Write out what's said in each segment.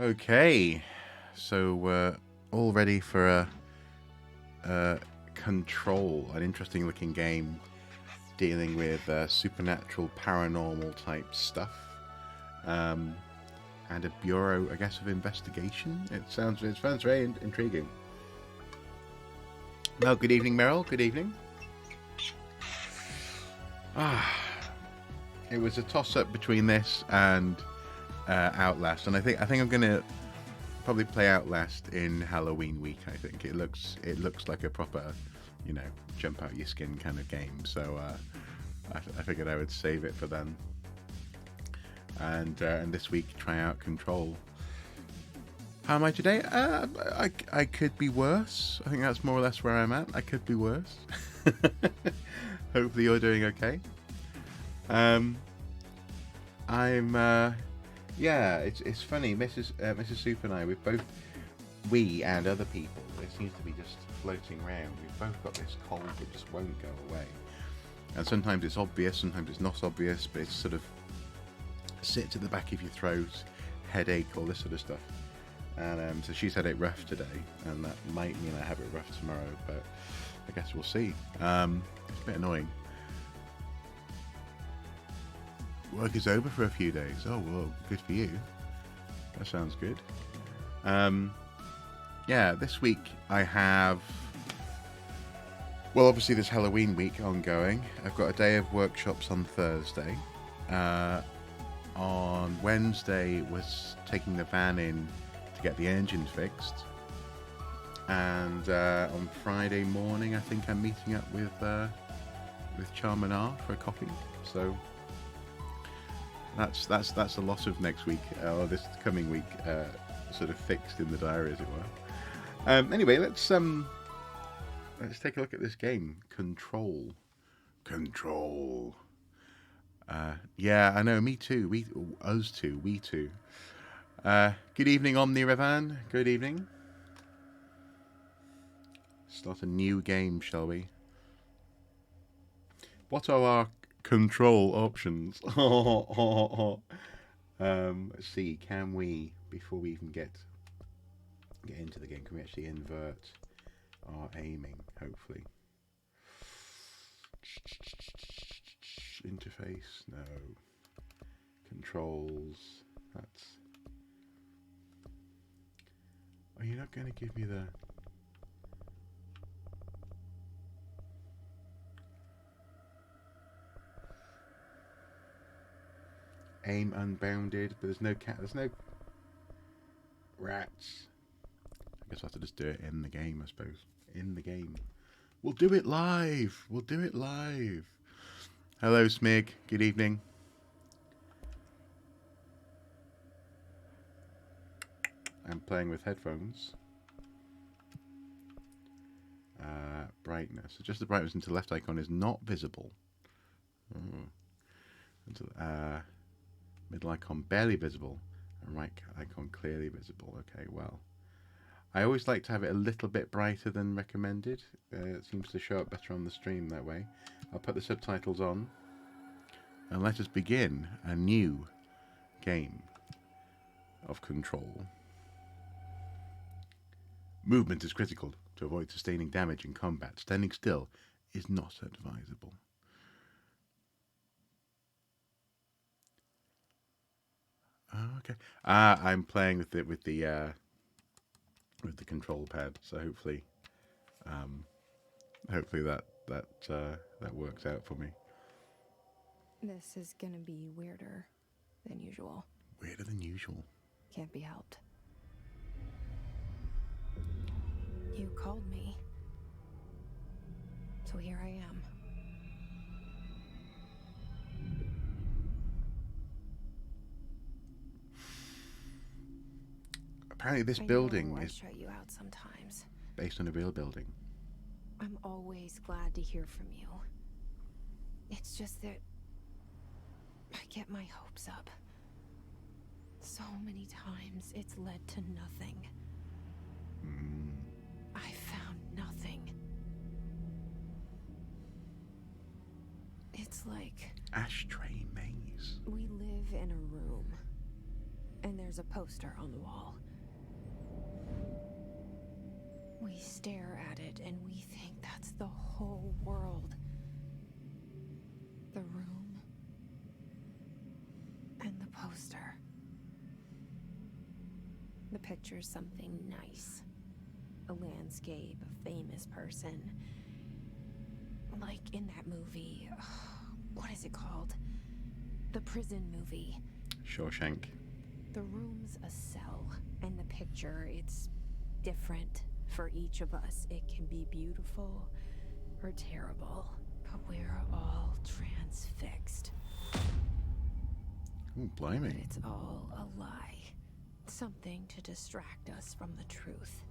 Okay, so we're all ready for a Control, an interesting looking game dealing with supernatural, paranormal type stuff, um, and a bureau, I guess, of investigation. It sounds very intriguing. Well, good evening, Meryl. Good evening. It was a toss up between this and Outlast, and I think I'm gonna probably play Outlast in Halloween week. I think it looks like a proper, jump out your skin kind of game. So I figured I would save it for then. And this week try out Control. How am I today? I could be worse. I think that's more or less where I'm at. I could be worse. Hopefully you're doing okay. It's funny, Mrs. Soup and I, we and other people, it seems to be just floating around. We've both got this cold that just won't go away. And sometimes it's obvious, sometimes it's not obvious, but it's sort of sits at the back of your throat, headache, all this sort of stuff. And so she's had it rough today, and that might mean I have it rough tomorrow, but I guess we'll see. It's a bit annoying. Work is over for a few days. Oh, well, good for you. That sounds good. This week I have... Well, obviously there's Halloween week ongoing. I've got a day of workshops on Thursday. On Wednesday was taking the van in to get the engine fixed. And on Friday morning, I think I'm meeting up with Charm and R for a coffee. So... That's a lot of next week, or this coming week, sort of fixed in the diary, as it were. Anyway, let's take a look at this game, Control. Control. Yeah, I know. Me too. We too. Good evening, Omni Revan. Good evening. Start a new game, shall we? What are our control options? Let's see. Can we, before we even get into the game, can we actually invert our aiming? Hopefully. Interface, no. Controls. That's. Are you not going to give me the? Aim unbounded, but there's no cat. There's no rats. I guess I'll have to just do it in the game, I suppose. In the game. We'll do it live. We'll do it live. Hello, Smig. Good evening. I'm playing with headphones. Brightness. Adjust the brightness until the left icon is not visible. Until middle icon barely visible and right icon clearly visible. Okay, well, I always like to have it a little bit brighter than recommended. It seems to show up better on the stream that way. I'll put the subtitles on and let us begin a new game of Control. Movement is critical to avoid sustaining damage in combat. Standing still is not advisable. Okay. I'm playing with the control pad, so hopefully that works out for me. This is gonna be weirder than usual. Weirder than usual. Can't be helped. You called me. So here I am. Apparently this building is shut you out sometimes. Based on a real building. I'm always glad to hear from you. It's just that I get my hopes up. So many times it's led to nothing. I found nothing. It's like... Ashtray maze. We live in a room. and there's a poster on the wall. We stare at it and we think that's the whole world. The room and the poster. The picture's something nice. A landscape, a famous person. Like in that movie, what is it called? The prison movie. Shawshank. The room's a cell, and the picture, it's different for each of us. It can be beautiful or terrible, but we're all transfixed. Ooh, blimey. But it's all a lie. Something to distract us from the truth.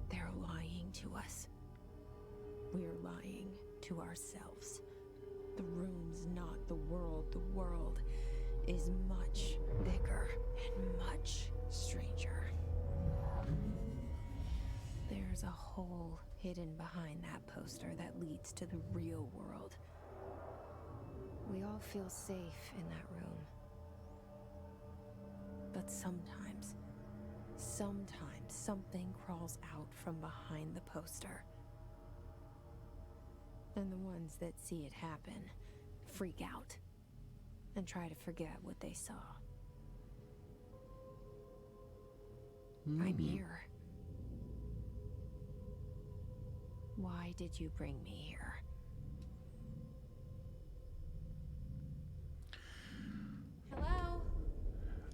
They're lying to us. We're lying to ourselves. The room's not the world. The world is much bigger and much stranger. There's a hole hidden behind that poster that leads to the real world. We all feel safe in that room. But sometimes something crawls out from behind the poster. And the ones that see it happen freak out and try to forget what they saw. I'm here. Why did you bring me here? Hello?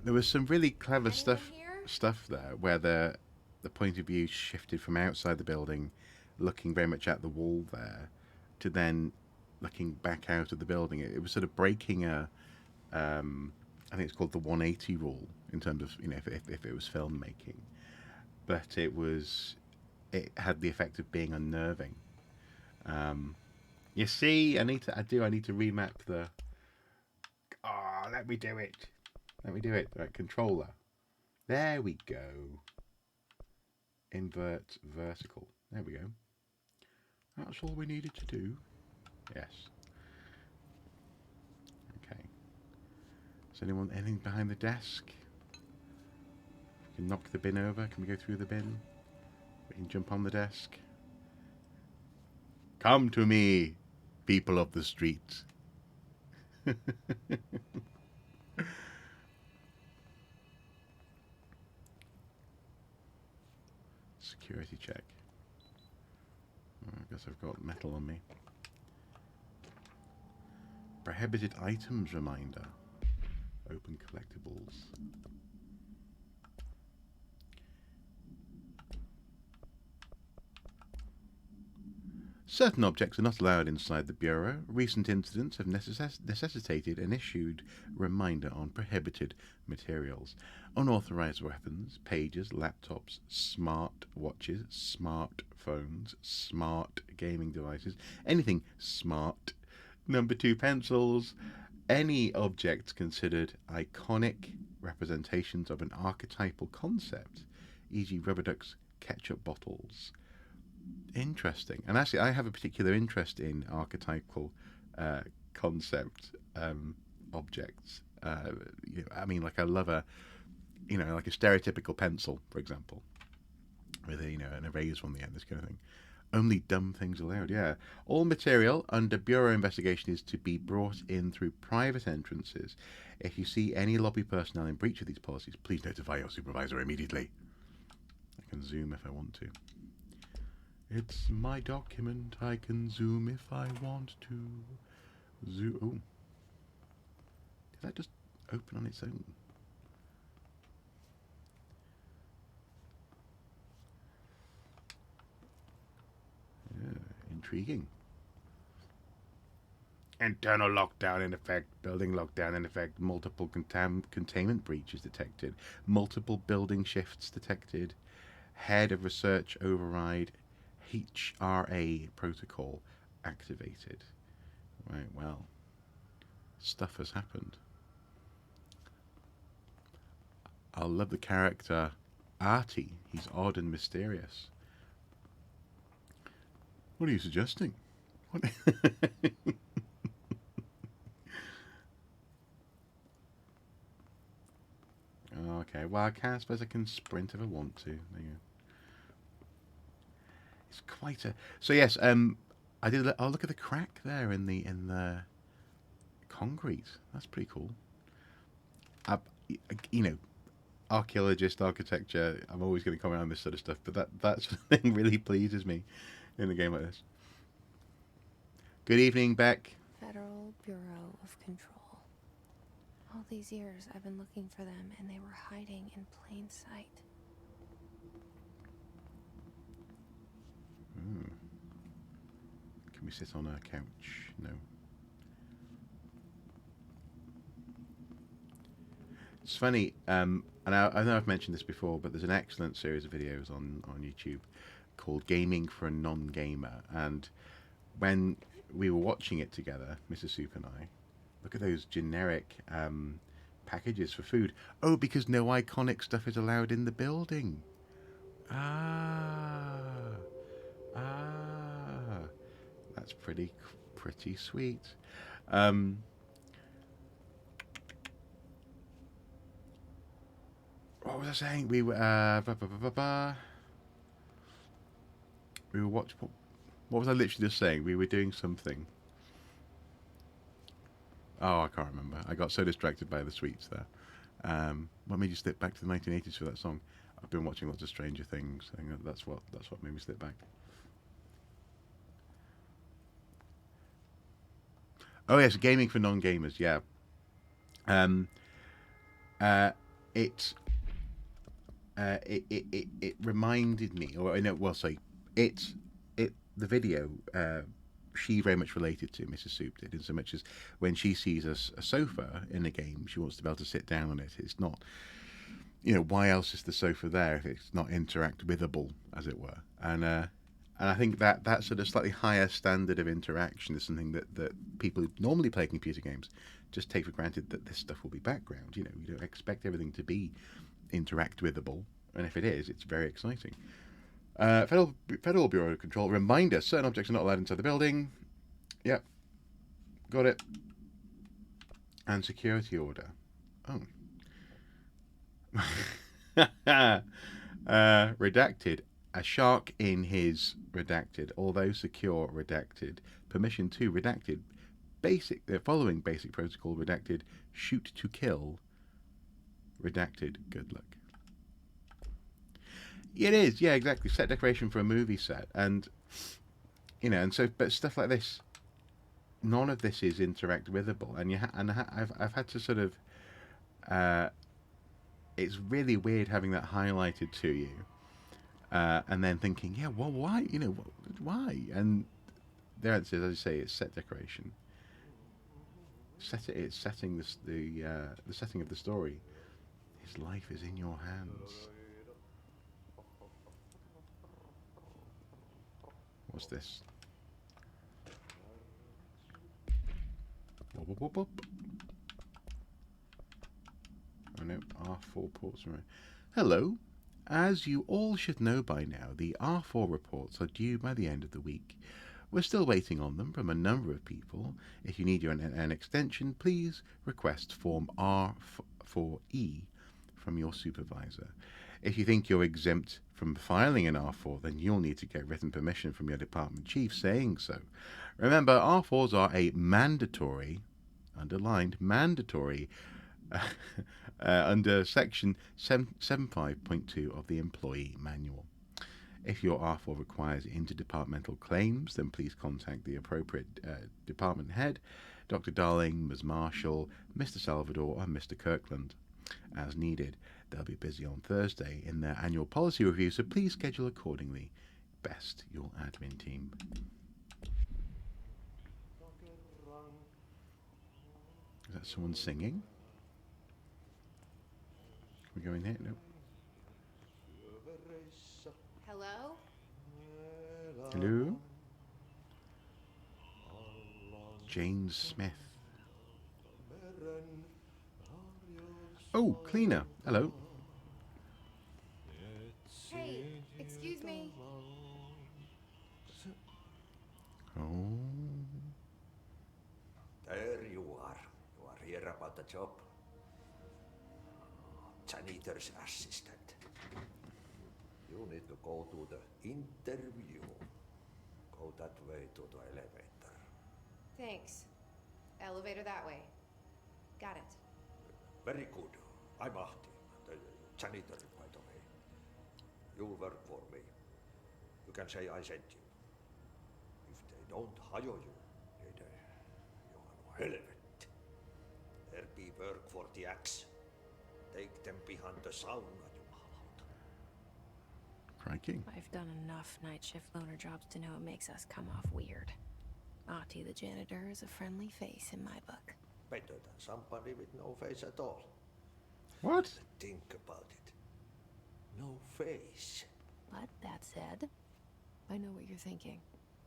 There was some really clever Anyone here? stuff there, where the point of view shifted from outside the building, looking very much at the wall there, to then looking back out of the building. It was sort of breaking a, I think it's called the 180 rule in terms of, you know, if it was filmmaking, but it had the effect of being unnerving. You see, I need to remap the. Ah, let me do it. Right, controller. There we go. Invert vertical. There we go. That's all we needed to do. Yes. Okay. Is anything behind the desk? We can knock the bin over. Can we go through the bin? We can jump on the desk. Come to me, people of the street. Security check. I guess I've got metal on me. Prohibited items reminder. Open collectibles. Certain objects are not allowed inside the Bureau. Recent incidents have necessitated an issued reminder on prohibited materials. Unauthorized weapons, pages, laptops, smart watches, smartphones, smart gaming devices, anything smart. Number 2 pencils. Any objects considered iconic representations of an archetypal concept, e.g. rubber ducks, ketchup bottles. Interesting. And actually, I have a particular interest in archetypal concept objects. I mean, like I love like a stereotypical pencil, for example, with an eraser on the end, this kind of thing. Only dumb things allowed. Yeah. All material under Bureau investigation is to be brought in through private entrances. If you see any lobby personnel in breach of these policies, please notify your supervisor immediately. I can zoom if I want to. It's my document. I can zoom if I want to. Zoom. Oh. Did that just open on its own? Yeah, intriguing. Internal lockdown in effect. Building lockdown in effect. Multiple containment breaches detected. Multiple building shifts detected. Head of research override. HRA protocol activated. Right, well, stuff has happened. I love the character Artie. He's odd and mysterious. What are you suggesting? What? okay. Well, I suppose I can sprint if I want to. There you go. It's quite a. So yes, I did. Oh, look at the crack there in the concrete. That's pretty cool. I, you know, archaeologist, architecture. I'm always going to comment on this sort of stuff, but that sort of thing really pleases me in a game like this. Good evening, Beck. Federal Bureau of Control. All these years I've been looking for them, and they were hiding in plain sight. Hmm. Can we sit on a couch? No. It's funny, and I know I've mentioned this before, but there's an excellent series of videos on YouTube called Gaming for a Non-Gamer. And when we were watching it together, Mrs. Soup and I, look at those generic packages for food. Oh, because no iconic stuff is allowed in the building. Ah, ah, that's pretty sweet. Um, what was I saying? We were we were watching. What was I literally just saying? We were doing something. Oh, I can't remember. I got so distracted by the sweets there. What made you slip back to the 1980s for that song? I've been watching lots of Stranger Things. I think that's what made me slip back. Oh yes, gaming for non-gamers. Yeah. Um, uh, it, it reminded me, or no, well, sorry, it the video. She very much related to Mrs. Soup did, in so much as when she sees a sofa in a game, she wants to be able to sit down on it. It's not, why else is the sofa there if it's not interact withable, as it were? And I think that sort of slightly higher standard of interaction is something that people who normally play computer games just take for granted, that this stuff will be background. You don't expect everything to be interact withable, and if it is, it's very exciting. Federal Bureau of Control, reminder, certain objects are not allowed inside the building. Yep, got it. And security order. Oh. Redacted. A shark in his redacted, although secure redacted. Permission to redacted. Following basic protocol redacted. Shoot to kill redacted. Good luck. It is, yeah, exactly. Set decoration for a movie set, and but stuff like this, none of this is interact withable, and I've had to sort of, it's really weird having that highlighted to you, and then thinking, yeah, well, why, why? And there it says, as I say, it's set decoration. It's setting the setting of the story. His life is in your hands. What's this? Whoop, whoop, whoop, whoop. Oh no, R4 ports. Hello. As you all should know by now, the R4 reports are due by the end of the week. We're still waiting on them from a number of people. If you need an extension, please request Form R4E from your supervisor. If you think you're exempt from filing an R4, then you'll need to get written permission from your department chief saying so. Remember, R4s are a mandatory, underlined, mandatory, under section 75.2 of the Employee Manual. If your R4 requires interdepartmental claims, then please contact the appropriate department head, Dr. Darling, Ms. Marshall, Mr. Salvador, or Mr. Kirkland. As needed, they'll be busy on Thursday in their annual policy review, so please schedule accordingly. Best, your admin team. Is that someone singing? Can we go in here? No. Hello? Hello? Jane Smith. Oh, cleaner. Hello. Hey, excuse me. Oh. There you are. You are here about the job. janitor's assistant. You need to go to the interview. Go that way to the elevator. Thanks. Elevator that way. Got it. Very good. I'm Ahti, the janitor, by the way. You'll work for me. You can say I sent you. If they don't hire you, niin Johan helvetti. There be work for the axe. Take them behind the sauna, jumalauta. Crikey. I've done enough night shift loner jobs to know it makes us come off weird. Ahti the janitor is a friendly face in my book. Better than somebody with no face at all. What? Think about it. No face. But that said, I know what you're thinking.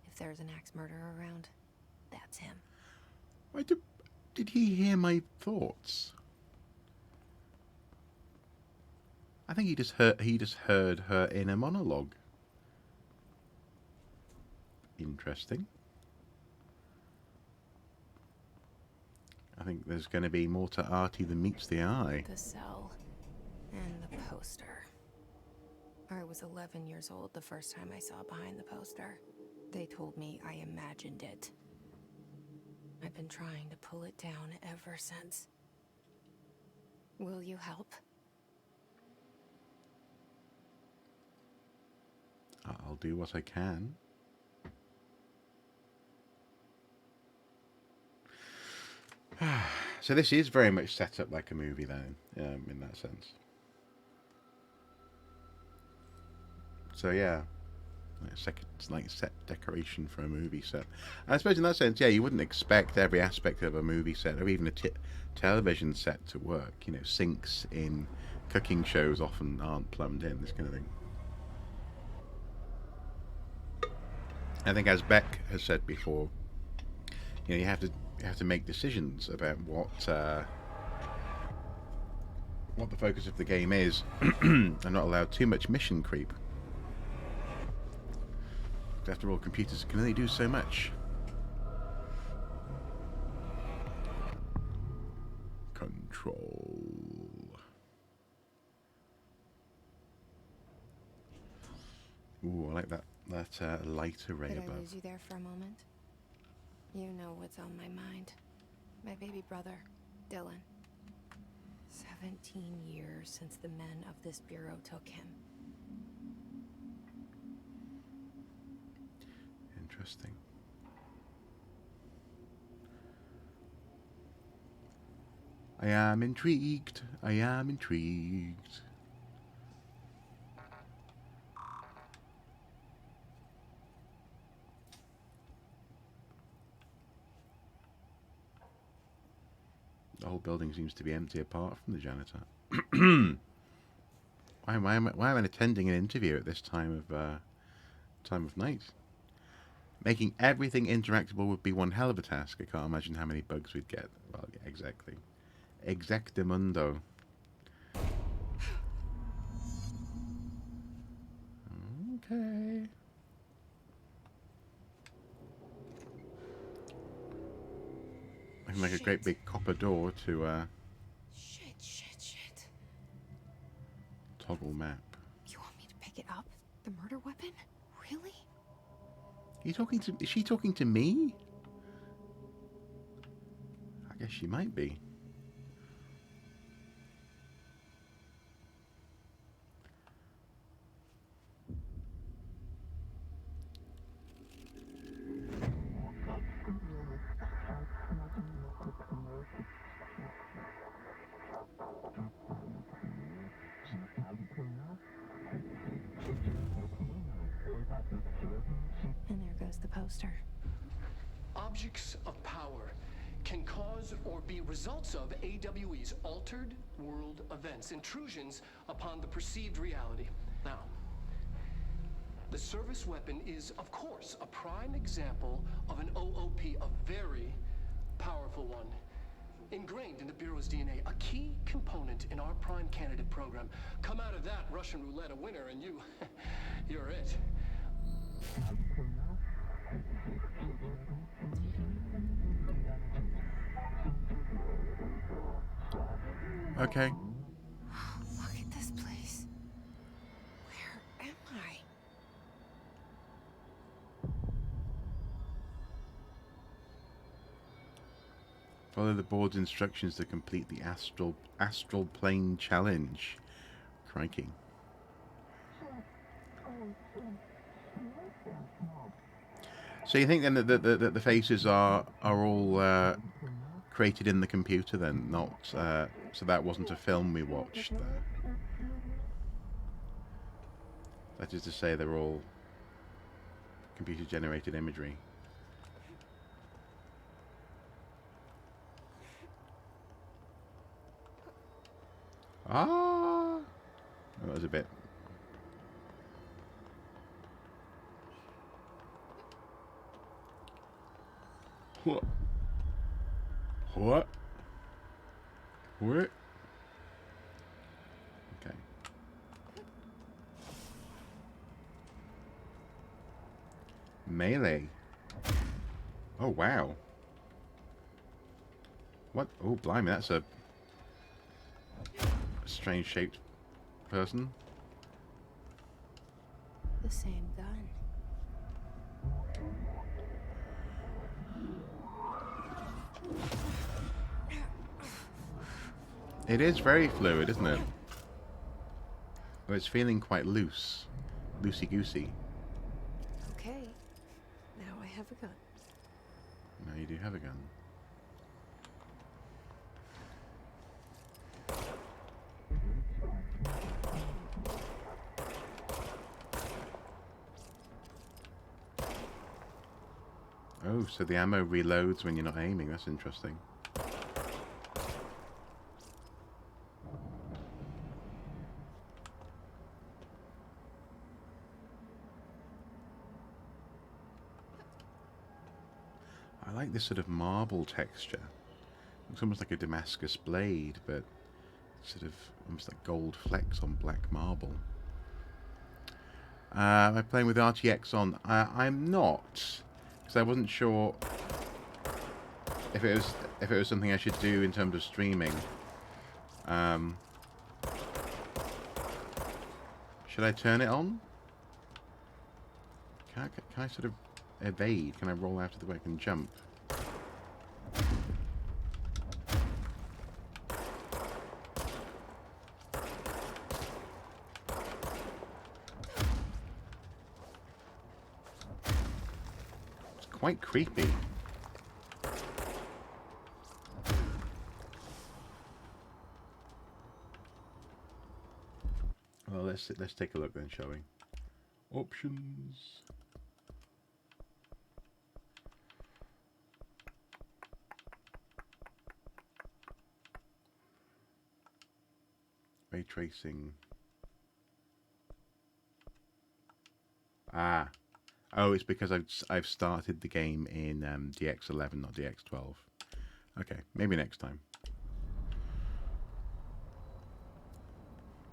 If there's an axe murderer around, that's him. Did he hear my thoughts? I think he just heard her inner monologue. Interesting. I think there's going to be more to Ahti than meets the eye. The cell and the poster. I was 11 years old the first time I saw behind the poster. They told me I imagined it. I've been trying to pull it down ever since. Will you help? I'll do what I can. So this is very much set up like a movie then, in that sense. So yeah, it's like set decoration for a movie set. I suppose in that sense, yeah, you wouldn't expect every aspect of a movie set or even a television set to work. You know, sinks in cooking shows often aren't plumbed in, this kind of thing. I think, as Beck has said before, you know, you have to make decisions about what the focus of the game is, and not allow too much mission creep. After all, computers can only do so much. Control. Ooh, I like that light array Did above. I lose you there for a moment? You know what's on my mind. My baby brother, Dylan. 17 years since the men of this bureau took him. Interesting. I am intrigued. I am intrigued. The whole building seems to be empty apart from the janitor. Why am I attending an interview at this time of night? Making everything interactable would be one hell of a task. I can't imagine how many bugs we'd get. Well, yeah, exactly. Exactamundo. Okay. I can make a great big copper door to Shit. toggle map. You want me to pick it up? The murder weapon? Really? Is she talking to me? I guess she might be. And there goes the poster. Objects of power can cause or be results of AWE's altered world events, intrusions upon the perceived reality. Now, the service weapon is, of course, a prime example of an OOP, a very powerful one. Ingrained in the Bureau's DNA, a key component in our prime candidate program. Come out of that Russian roulette a winner and you're it. Okay. Follow the board's instructions to complete the astral plane challenge. Crikey. So you think then that the faces are all created in the computer then, not so that wasn't a film we watched there. That is to say, they're all computer generated imagery. Ah, that was a bit. What? What? What? Okay. Melee. Oh wow. What? Oh blimey, that's a strange shaped person. The same gun. It is very fluid, isn't it? Well, it's feeling quite loose. Loosey-goosey. Okay. Now I have a gun. Now you do have a gun. Oh, so the ammo reloads when you're not aiming. That's interesting. I like this sort of marble texture. Looks almost like a Damascus blade, but sort of almost like gold flecks on black marble. Am I playing with RTX on? I'm not, because I wasn't sure if it was something I should do in terms of streaming. Should I turn it on? Can I sort of evade? Can I roll out of the way? I can jump. It's quite creepy. Well, let's take a look then, shall we? Options. Ray tracing. Ah. Oh, it's because I've started the game in DX11, not DX12. Okay, maybe next time.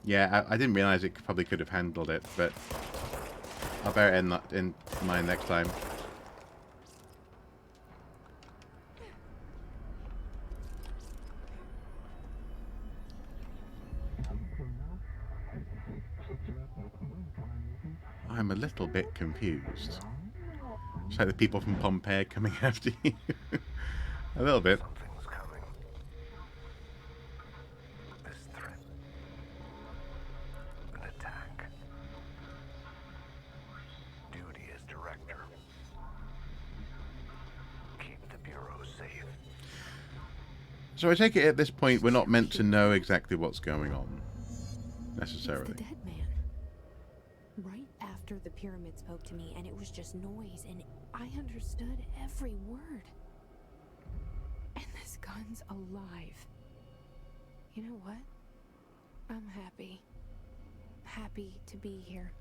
Yeah, I didn't realize it probably could have handled it, but I'll bear it in mind next time. I'm a little bit confused. It's like the people from Pompeii coming after you. A little bit. Something's coming. This threat. An attack. Duty as director. Keep the Bureau safe. So I take it at this point we're not meant to know exactly what's going on, necessarily. It's the dead man. Right after the pyramid spoke to me, and it was just noise, and I understood every word. And this gun's alive. You know what? I'm happy. Happy to be here.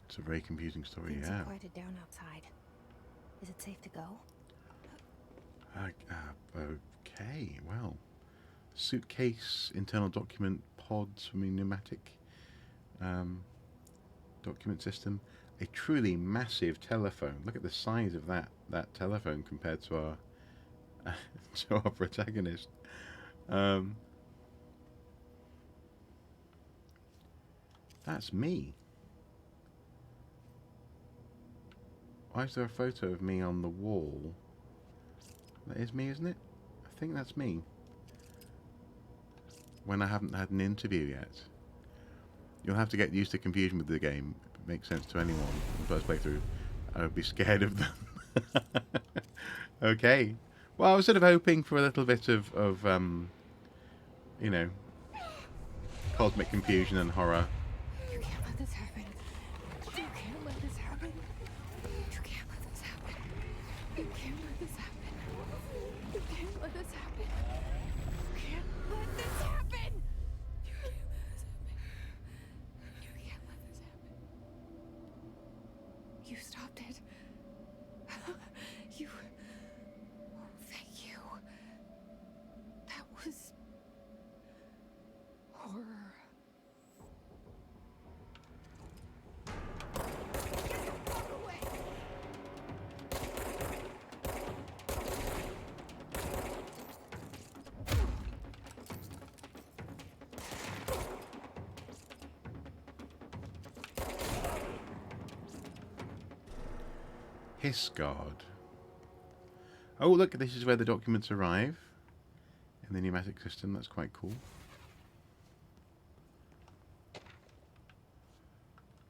It's a very confusing story, Things yeah. have quieted down outside. Is it safe to go? Okay, well. Suitcase, internal document, pods from a pneumatic document system. A truly massive telephone. Look at the size of that telephone compared to our to our protagonist. That's me. Why is there a photo of me on the wall? That is me, isn't it? I think that's me. When I haven't had an interview yet. You'll have to get used to confusion with the game. It makes sense to anyone in the first playthrough. I would be scared of them. Okay. Well, I was sort of hoping for a little bit of you know, cosmic confusion and horror. You can't let this happen. You can't let this happen. You can't let this happen. You can't let this happen. You can't let this happen. You can't let this happen. You can't let this happen. You can't let this happen. You stopped it. You. Oh, thank you. That was horror. Get the fuck away! Hiss guard. Oh, look, this is where the documents arrive in the pneumatic system. That's quite cool.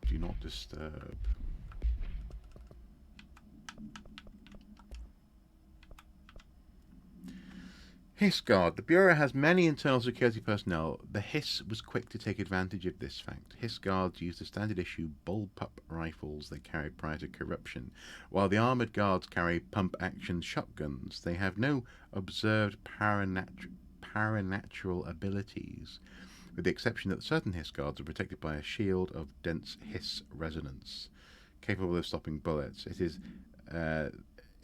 Do not disturb. Hiss guard. The Bureau has many internal security personnel. The Hiss was quick to take advantage of this fact. Hiss guards used the standard issue bullpup rifles they carried prior to corruption, while the armoured guards carry pump-action shotguns. They have no observed paranatural abilities, with the exception that certain Hiss guards are protected by a shield of dense Hiss resonance, capable of stopping bullets.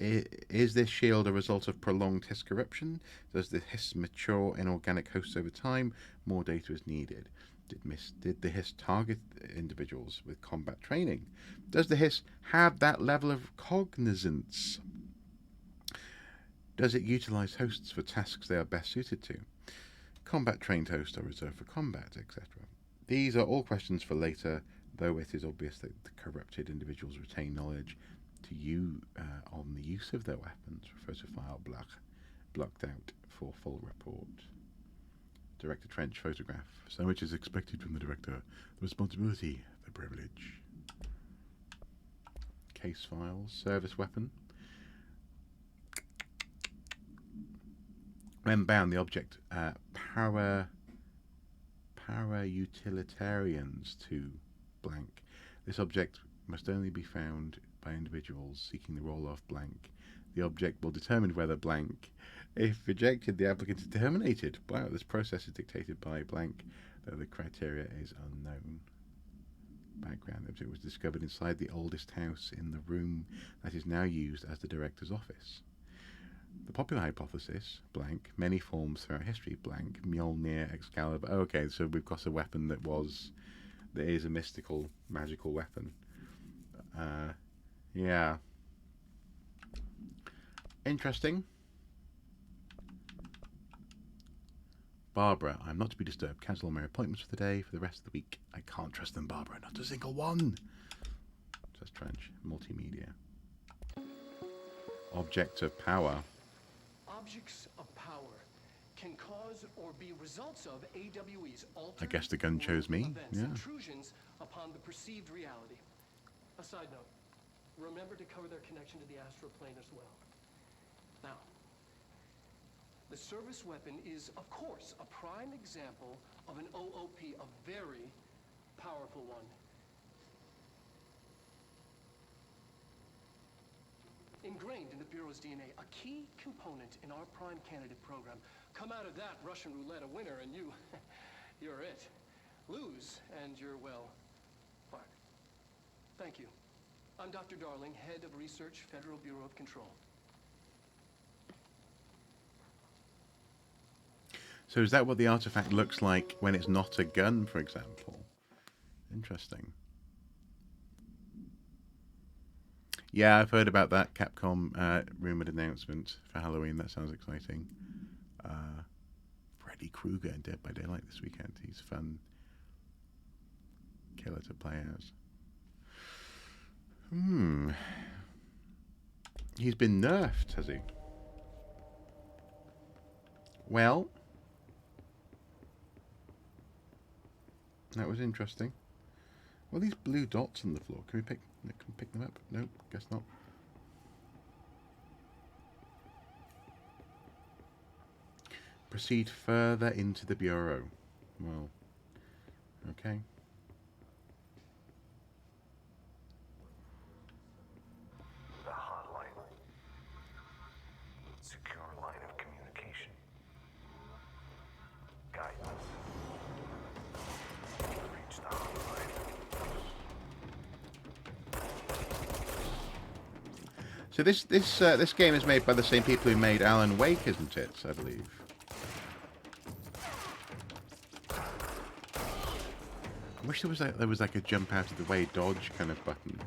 Is this shield a result of prolonged Hiss corruption? Does the Hiss mature in organic hosts over time? More data is needed. Did the Hiss target individuals with combat training? Does the Hiss have that level of cognizance? Does it utilize hosts for tasks they are best suited to? Combat trained hosts are reserved for combat, etc. These are all questions for later, though it is obvious that the corrupted individuals retain knowledge to you on the use of their weapons. Refer to file blocked out for full report. Director Trench photograph. So much is expected from the director. The responsibility, the privilege. Case files. Service weapon. When bound, the object para-utilitarians to blank. This object must only be found by individuals seeking the roll-off blank. The object will determine whether blank. If rejected, the applicant is terminated. Wow, this process is dictated by blank, though the criteria is unknown. Background. The object was discovered inside the oldest house in the room that is now used as the director's office. The popular hypothesis, blank, many forms throughout history, blank, Mjolnir, Excalibur. Oh, okay, so we've got a weapon that is a mystical, magical weapon. Yeah. Interesting. Barbara, I'm not to be disturbed. Cancel all my appointments for the day, for the rest of the week. I can't trust them, Barbara. Not a single one. Says Trench. Multimedia. Object of power. Objects of power can cause or be results of AWE's altered I guess the gun chose me. events, Yeah. intrusions upon the perceived reality. A side note, remember to cover their connection to the astral plane as well. Now, the service weapon is, of course, a prime example of an OOP, a very powerful one. Ingrained in the Bureau's DNA, a key component in our prime candidate program. Come out of that Russian roulette a winner and you're it. Lose and you're, well, fired. Thank you. I'm Dr. Darling, Head of Research, Federal Bureau of Control. So is that what the artifact looks like when it's not a gun, for example? Interesting. Yeah, I've heard about that Capcom rumored announcement for Halloween. That sounds exciting. Freddy Krueger in Dead by Daylight this weekend. He's a fun killer to play as. He's been nerfed, has he? Well, that was interesting. Well, these blue dots on the floor. Can we pick them up? Nope, guess not. Proceed further into the bureau. Well, okay. The hotline. Secure line of communication. Guidance. Reach the hotline. So this game is made by the same people who made Alan Wake, isn't it? I believe. I wish there was like a jump out of the way dodge kind of button.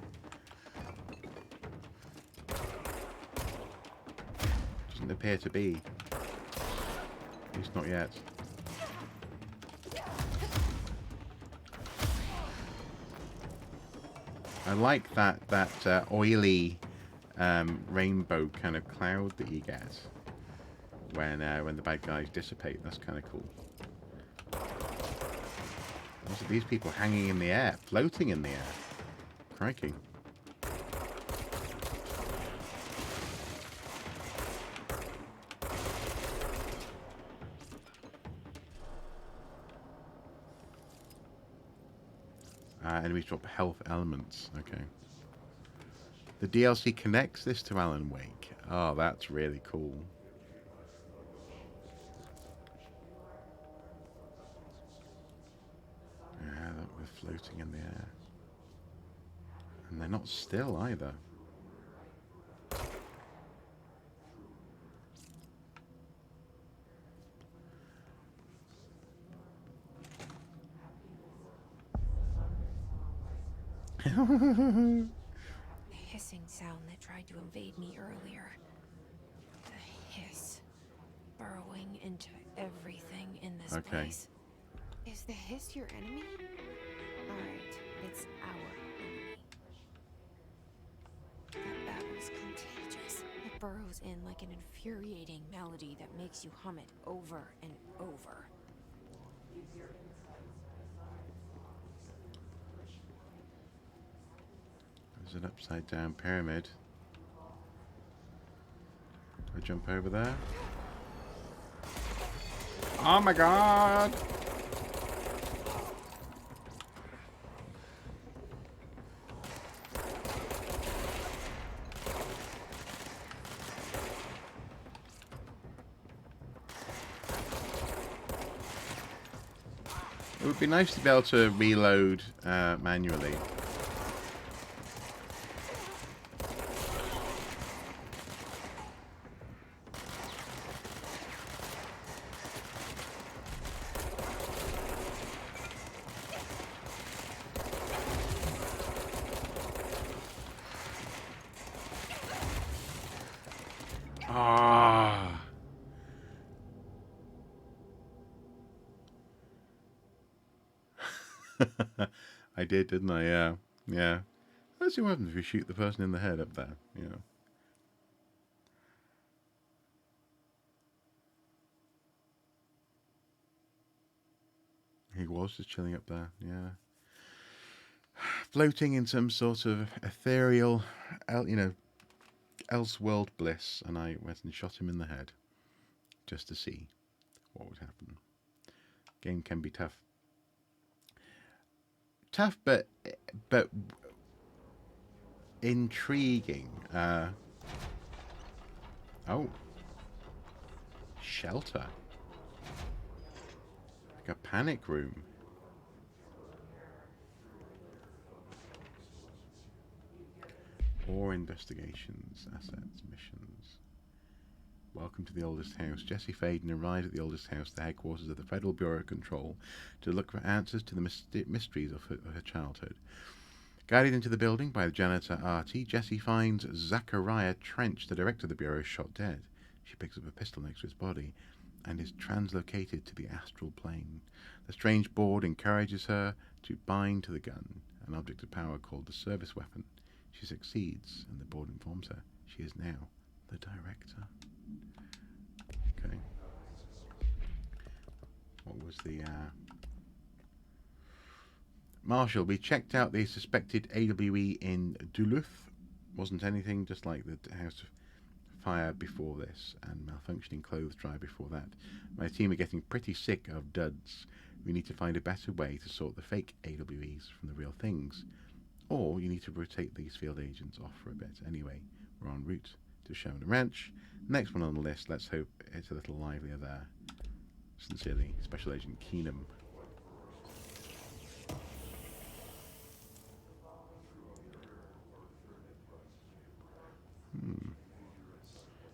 Doesn't appear to be. At least not yet. I like that oily rainbow kind of cloud that you get when the bad guys dissipate. That's kind of cool. Also, these people hanging in the air, floating in the air. Crikey. Enemies drop health elements. Okay. The DLC connects this to Alan Wake. Oh, that's really cool. Yeah, that we're floating in the air. And they're not still either. The hissing sound that tried to invade me earlier. The hiss. Burrowing into everything in this place. Is the hiss your enemy? Alright, it's our enemy. That battle's contagious. It burrows in like an infuriating melody that makes you hum it over and over. There's an upside down pyramid. Do I jump over there? Oh my god! It would be nice to be able to reload manually. Ah. I did, didn't I? Yeah. Yeah. Let's see what happens if you shoot the person in the head up there, you know. He was just chilling up there, yeah. Floating in some sort of ethereal, else-world bliss, and I went and shot him in the head just to see what would happen. Game can be tough. Tough, but intriguing. Oh, shelter. Like a panic room. Or investigations, assets, missions. Welcome to the oldest house. Jesse Faden arrived at the oldest house, the headquarters of the Federal Bureau of Control, to look for answers to the mysteries of her childhood. Guided into the building by the janitor Artie, Jesse finds Zachariah Trench, the director of the Bureau, shot dead. She picks up a pistol next to his body and is translocated to the astral plane. The strange board encourages her to bind to the gun, an object of power called the service weapon. She succeeds, and the board informs her she is now the director. Okay. was the Marshal. We checked out the suspected AWE in Duluth. Wasn't anything, just like the house fire before this, and malfunctioning clothes dryer before that. My team are getting pretty sick of duds. We need to find a better way to sort the fake AWEs from the real things. Or you need to rotate these field agents off for a bit. Anyway, we're en route to Sherman Ranch. Next one on the list, let's hope it's a little livelier there. Sincerely, Special Agent Keenum.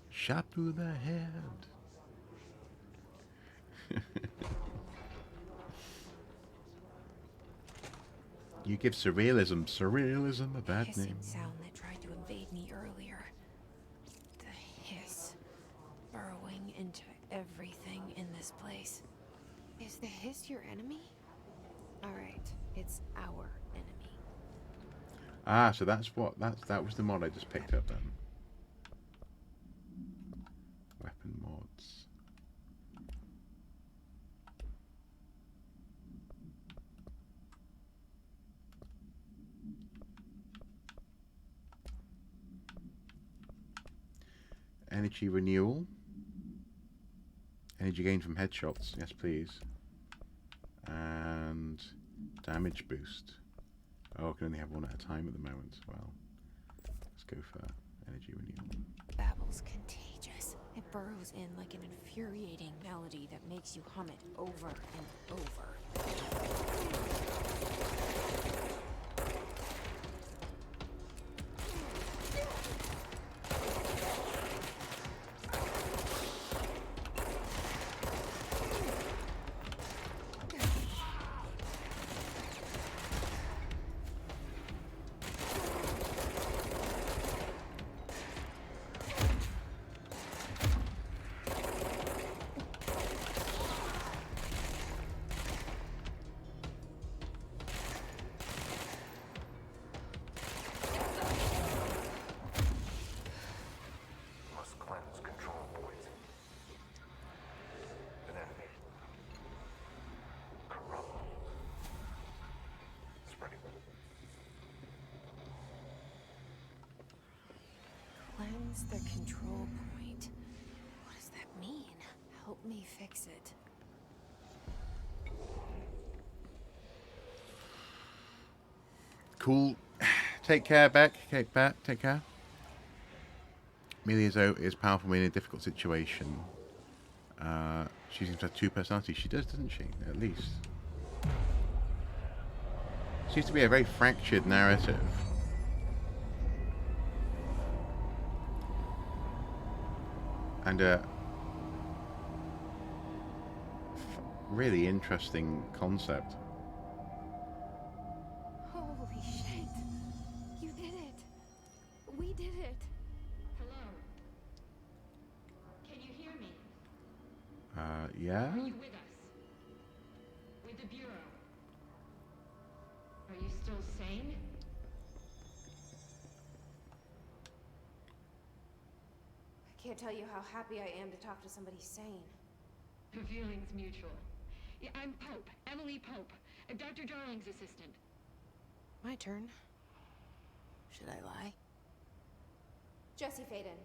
Shot through the head. You give surrealism a bad Hissing name. sound that tried to invade me earlier. The hiss. Burrowing into everything in this place. Is the hiss your enemy? Alright, it's our enemy. Ah, so that was the mod I just picked up then. Weapon mods. Energy renewal. Energy gain from headshots. Yes, please. And damage boost. Oh, I can only have one at a time at the moment. Well, let's go for energy renewal. Babble's contagious. It burrows in like an infuriating melody that makes you hum it over and over. Must cleanse control points. An enemy. Corrupt. Spreading. Cleanse the control point. What does that mean? Help me fix it. Cool. Take care, Beck. Take care. Amelia Zoe is powerful in a difficult situation. She seems to have two personalities. She does, doesn't she? At least. Seems to be a very fractured narrative. And a really interesting concept. Holy shit. You did it. We did it. Hello? Can you hear me? Yeah? Are you with us? With the Bureau? Are you still sane? I can't tell you how happy I am to talk to somebody sane. The feeling's mutual. Yeah, I'm Pope, Emily Pope, Dr. Darling's assistant. My turn. Should I lie? Jesse Faden.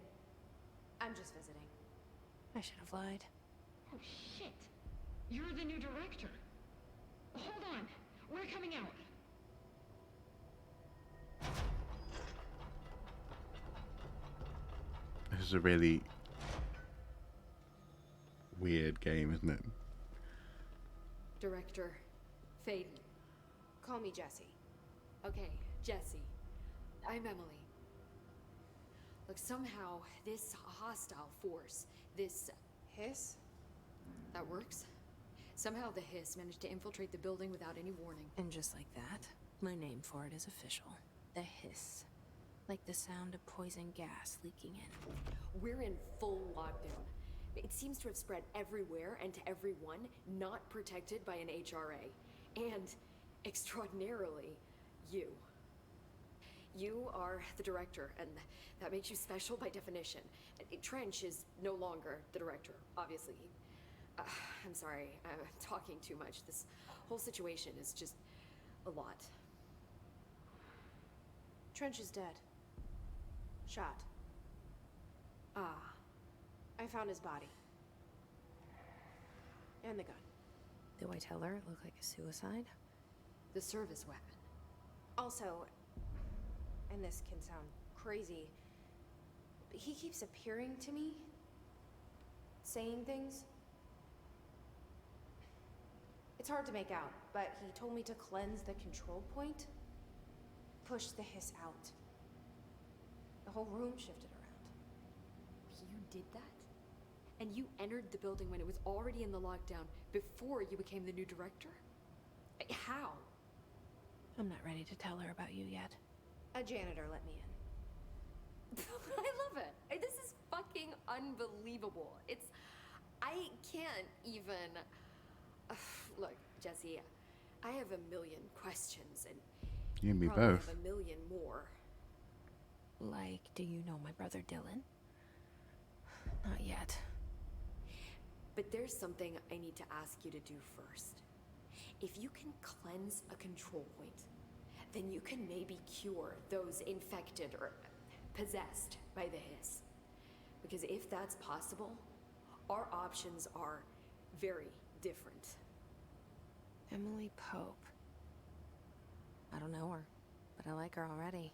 I'm just visiting. I should have lied. Oh, shit. You're the new director. Hold on. We're coming out. This is a really weird game, isn't it? Director Faden. Call me Jesse. Okay, Jesse. I'm Emily. Look, somehow this hostile force, this... Hiss? that works? Somehow the hiss managed to infiltrate the building without any warning. And just like that, my name for it is official. The hiss. Like the sound of poison gas leaking in. We're in full lockdown. It seems to have spread everywhere and to everyone not protected by an HRA. And, extraordinarily, you. You are the director, and that makes you special by definition. Trench is no longer the director, obviously. I'm sorry, I'm talking too much. This whole situation is just a lot. Trench is dead. Shot. Ah, I found his body. And the gun. Do I tell her it looked like a suicide? the service weapon. Also, and this can sound crazy, but he keeps appearing to me, saying things. It's hard to make out, but he told me to cleanse the control point, push the hiss out. The whole room shifted around. You did that? And you entered the building when it was already in the lockdown before you became the new director? How? I'm not ready to tell her about you yet. A janitor let me in. I love it. This is fucking unbelievable. I can't even... Look, Jesse, I have a million questions, and You and me probably both. have a million more. Like, do you know my brother Dylan? Not yet. But there's something I need to ask you to do first. If you can cleanse a control point, then you can maybe cure those infected or possessed by the hiss. Because if that's possible, our options are very different. Emily Pope. I don't know her, but I like her already.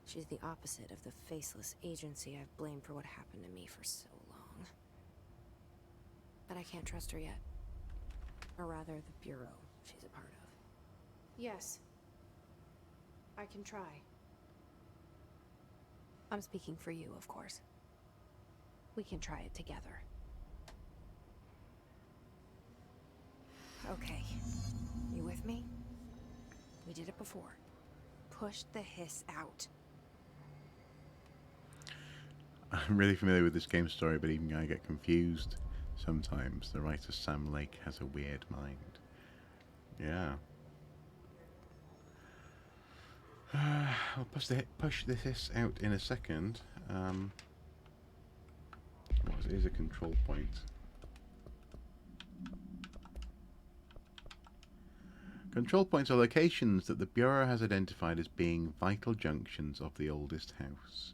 She's the opposite of the faceless agency I've blamed for what happened to me for so long. But I can't trust her yet. Or rather, the bureau she's a part of. Yes. I can try. I'm speaking for you, of course. We can try it together. Okay. You with me? We did it before. Push the hiss out. I'm really familiar with this game's story, but even I get confused sometimes. The writer Sam Lake has a weird mind. Yeah. I'll push this out in a second. What is a control point? Control points are locations that the Bureau has identified as being vital junctions of the oldest house.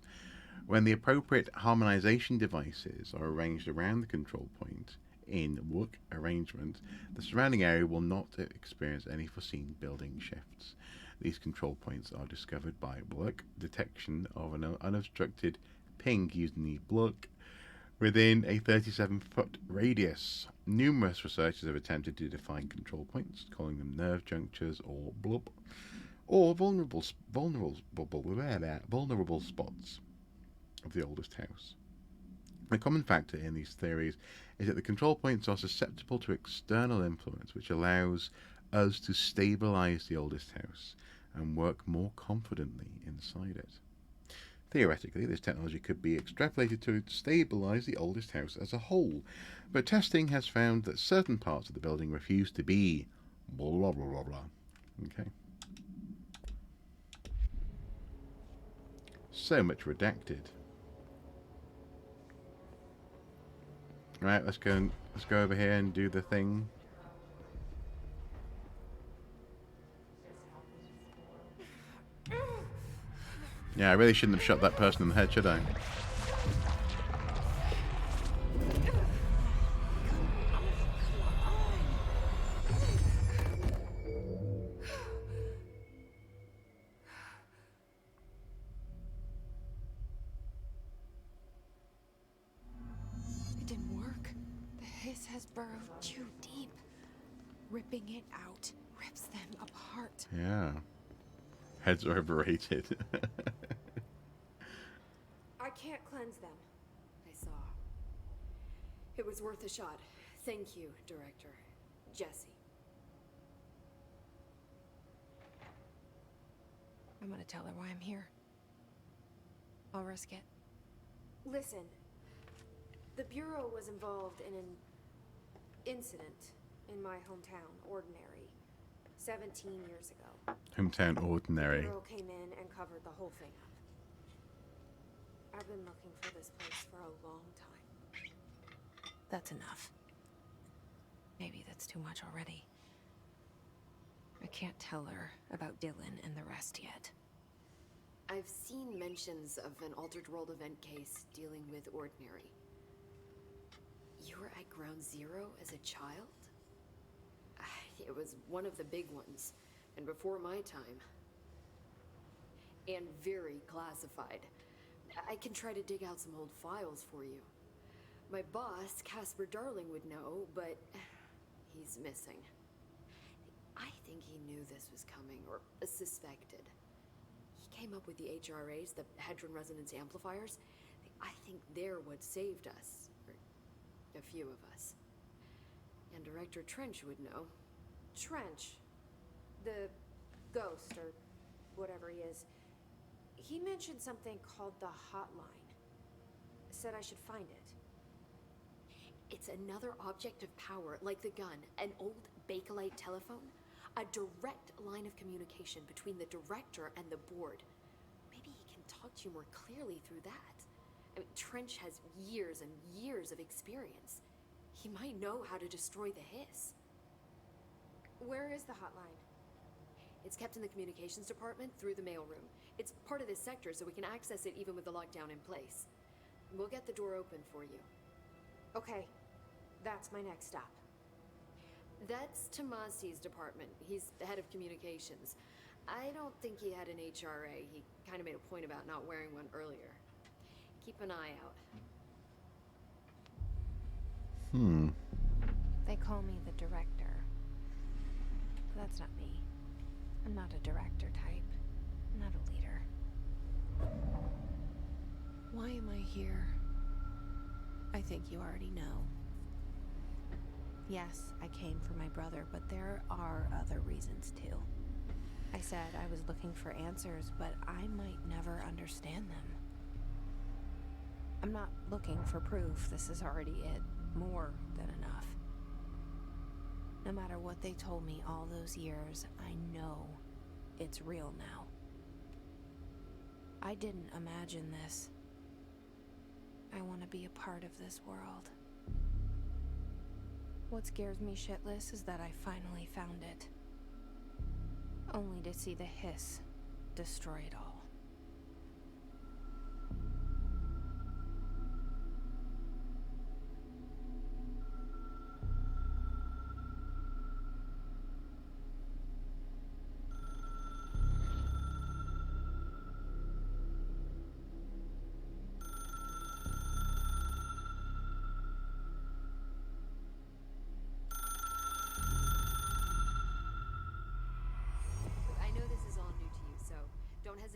When the appropriate harmonization devices are arranged around the control point in work arrangement, the surrounding area will not experience any foreseen building shifts. These control points are discovered by work detection of an unobstructed ping using the block within a 37-foot radius. Numerous researchers have attempted to define control points, calling them nerve junctures or blub, or vulnerable spots of the oldest house. A common factor in these theories is that the control points are susceptible to external influence, which allows us to stabilize the oldest house and work more confidently inside it. Theoretically, this technology could be extrapolated to stabilize the oldest house as a whole, but testing has found that certain parts of the building refuse to be blah blah blah blah blah. Okay. So much redacted. Right, let's go over here and do the thing. Yeah, I really shouldn't have shot that person in the head, should I? It didn't work. The hiss has burrowed too deep. Ripping it out rips them apart. Yeah. Heads are overrated. I can't cleanse them. I saw. It was worth a shot. Thank you, Director. Jesse. I'm gonna tell her why I'm here. I'll risk it. Listen, the Bureau was involved in an incident in my hometown, Ordinary, 17 years ago. Hometown The ordinary. Bureau came in and covered the whole thing up. I've been looking for this place for a long time. That's enough. Maybe that's too much already. I can't tell her about Dylan and the rest yet. I've seen mentions of an Altered World event case dealing with Ordinary. You were at Ground Zero as a child? It was one of the big ones, and before my time. And very classified. I can try to dig out some old files for you. My boss, Casper Darling, would know, but he's missing. I think he knew this was coming, or suspected. He came up with the HRAs, the Hadron Resonance Amplifiers. I think they're what saved us, or a few of us. And Director Trench would know. Trench. The ghost, or whatever he is. He mentioned something called the Hotline. Said I should find it. It's another object of power, like the gun, an old Bakelite telephone. A direct line of communication between the director and the board. Maybe he can talk to you more clearly through that. I mean, Trench has years and years of experience. He might know how to destroy the hiss. Where is the hotline? It's kept in the communications department through the mailroom. It's part of this sector, so we can access it even with the lockdown in place. We'll get the door open for you. Okay, that's my next stop. That's Tomasi's department. He's the head of communications. I don't think he had an HRA. He kind of made a point about not wearing one earlier. Keep an eye out. They call me the director. But that's not me. I'm not a director type. I'm not a leader. Why am I here? I think you already know. Yes, I came for my brother, but there are other reasons too. I said I was looking for answers, but I might never understand them. I'm not looking for proof. This is already it. More than enough. No matter what they told me all those years, I know it's real now. I didn't imagine this. I want to be a part of this world. What scares me shitless is that I finally found it. Only to see the hiss destroy it all.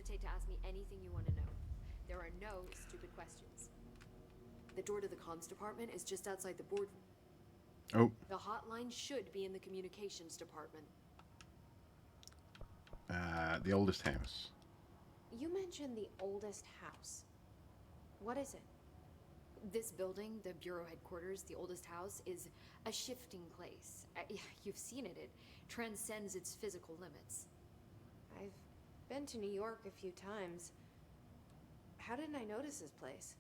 To ask me anything you want to know. There are no stupid questions. The door to the comms department is just outside the boardroom. Oh. The hotline should be in the communications department. The oldest house. You mentioned the oldest house. What is it? This building, the bureau headquarters, the oldest house, is a shifting place. You've seen it. It transcends its physical limits. I've been to New York a few times. How didn't I notice this place?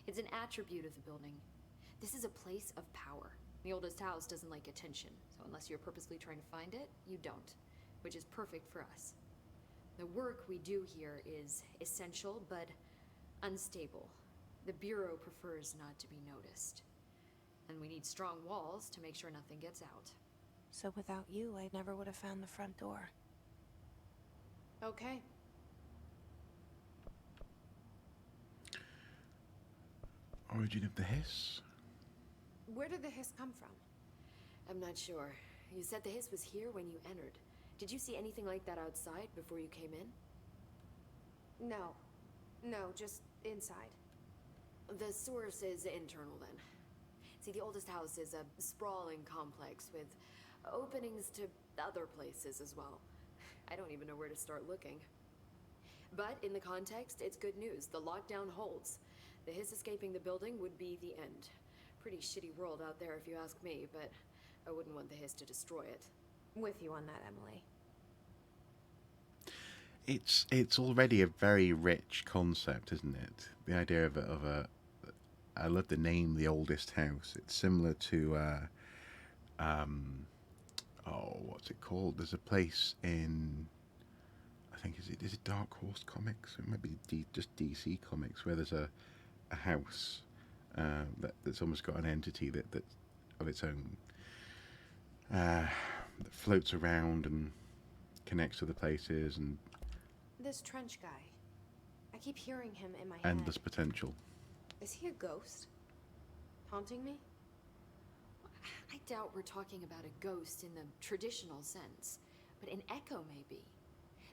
It's an attribute of the building. This is a place of power. The oldest house doesn't like attention, so unless you're purposely trying to find it, you don't, which is perfect for us. The work we do here is essential, but unstable. The Bureau prefers not to be noticed. And we need strong walls to make sure nothing gets out. So without you, I never would have found the front door. Okay. Origin of the hiss? Where did the hiss come from? I'm not sure. You said the hiss was here when you entered. Did you see anything like that outside before you came in? No. No, just inside. The source is internal then. See, the oldest house is a sprawling complex with openings to other places as well. I don't even know where to start looking. But in the context, it's good news. The lockdown holds. The hiss escaping the building would be the end. Pretty shitty world out there if you ask me, but I wouldn't want the hiss to destroy it. With you on that, Emily. It's already a very rich concept, isn't it? The idea of a I love the name, the oldest house. It's similar to Oh, what's it called? There's a place in, I think, is it Dark Horse Comics? It might be just DC Comics, where there's a house that's almost got an entity that of its own, that floats around and connects to the places, and This trench guy. I keep hearing him in my head. endless potential. Is he a ghost? Haunting me? I doubt we're talking about a ghost in the traditional sense, but an echo maybe.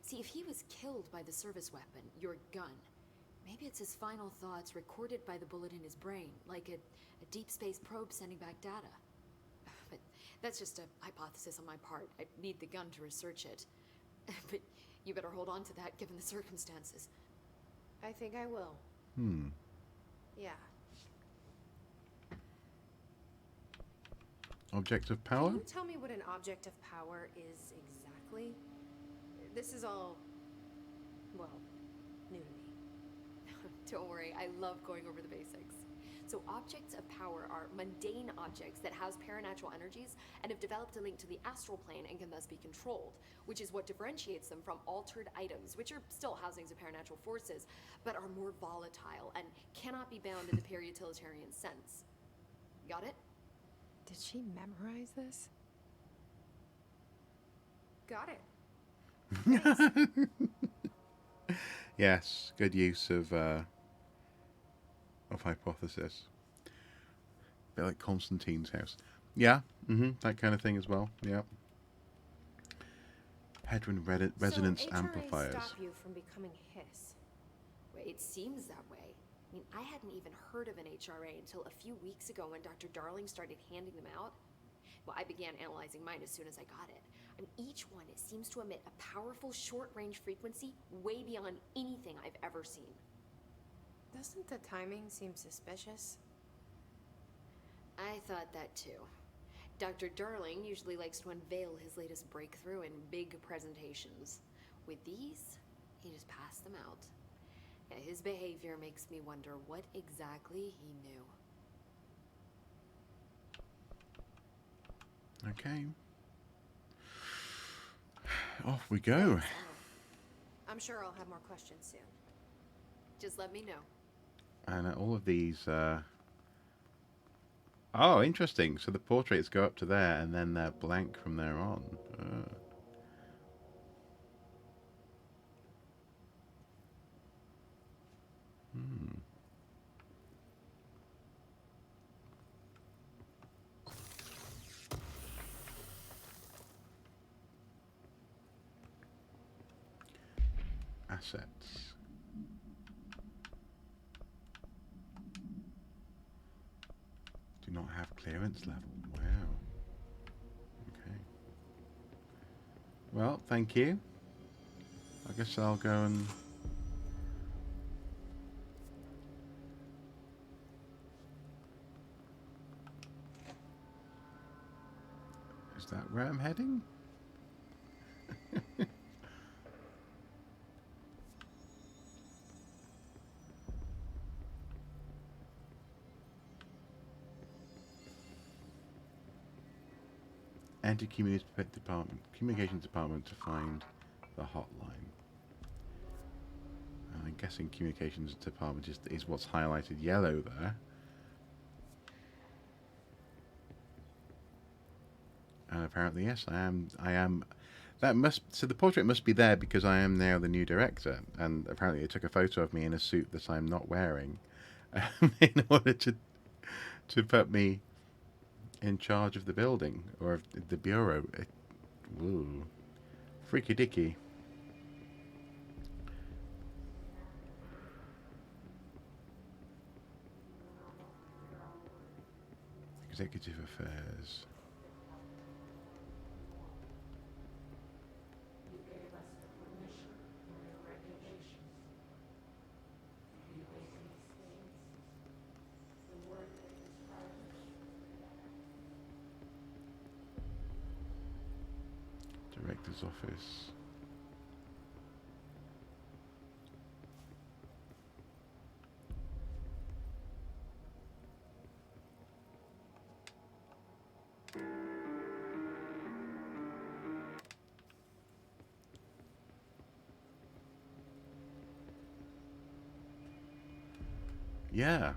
See, if he was killed by the service weapon, your gun, maybe it's his final thoughts recorded by the bullet in his brain, like a deep space probe sending back data. But that's just a hypothesis on my part. I need the gun to research it. But you better hold on to that given the circumstances. I think I will. Yeah. Object of power? Can you tell me what an object of power is exactly? This is all, well, new to me. Don't worry, I love going over the basics. So objects of power are mundane objects that house paranatural energies and have developed a link to the astral plane and can thus be controlled, which is what differentiates them from altered items, which are still housings of paranatural forces, but are more volatile and cannot be bound in the peri-utilitarian sense. Got it? Did she memorize this? Got it. Yes, good use of hypothesis. A bit like Constantine's house. Yeah, that kind of thing as well. Yeah. Headwind resonance so, amplifiers. stop you from becoming Hiss. Well, it seems that way. I mean, I hadn't even heard of an HRA until a few weeks ago when Dr. Darling started handing them out. Well, I began analyzing mine as soon as I got it. I mean, each one seems to emit a powerful short-range frequency way beyond anything I've ever seen. Doesn't the timing seem suspicious? I thought that too. Dr. Darling usually likes to unveil his latest breakthrough in big presentations. With these, he just passed them out. Yeah, his behavior makes me wonder what exactly he knew. Okay. Off we go. I'm sure I'll have more questions soon. Just let me know. And all of these... Oh, interesting. So the portraits go up to there, and then they're blank from there on. Assets. Do not have clearance level. Wow. Okay. Well, thank you. I guess I'll go and... Is that where I'm heading? Enter communications department to find the hotline. I'm guessing communications department is what's highlighted yellow there. And apparently, yes, I am. So the portrait must be there because I am now the new director. And apparently, they took a photo of me in a suit that I'm not wearing, in order to put me in charge of the building or of the bureau. Woo, freaky dicky. Executive affairs. Director's office. Yeah.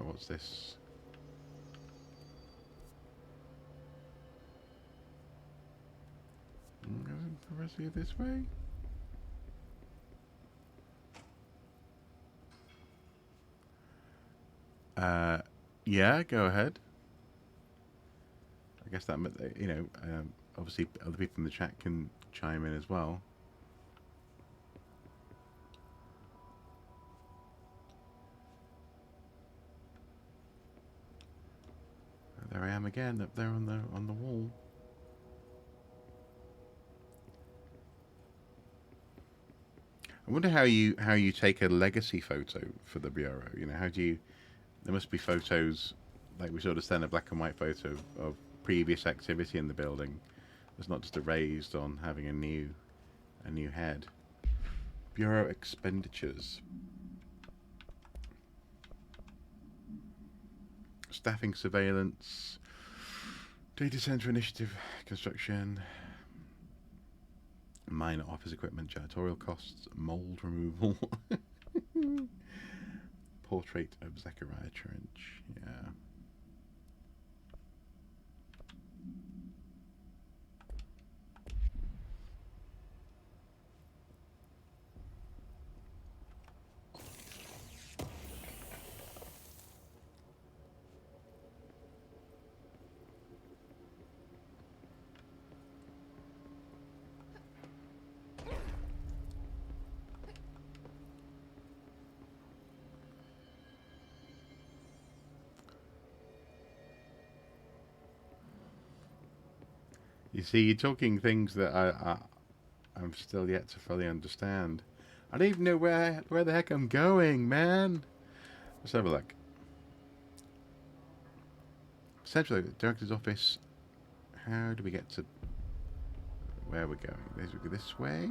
What's this? Progressing this way? Yeah, go ahead. I guess that, you know, obviously other people in the chat can chime in as well. There I am again, up there on the wall. I wonder how you take a legacy photo for the bureau. You know, how do you? There must be photos, like we sort of send a black and white photo of previous activity in the building. It's not just erased on having a new head. Bureau expenditures. Staffing, surveillance, data center initiative, construction, minor office equipment, janitorial costs, mold removal, portrait of Zachariah Trench. Yeah. You see, you're talking things that I'm still yet to fully understand. I don't even know where the heck I'm going, man. Let's have a look. Central Director's Office. How do we get to where we're going? This way?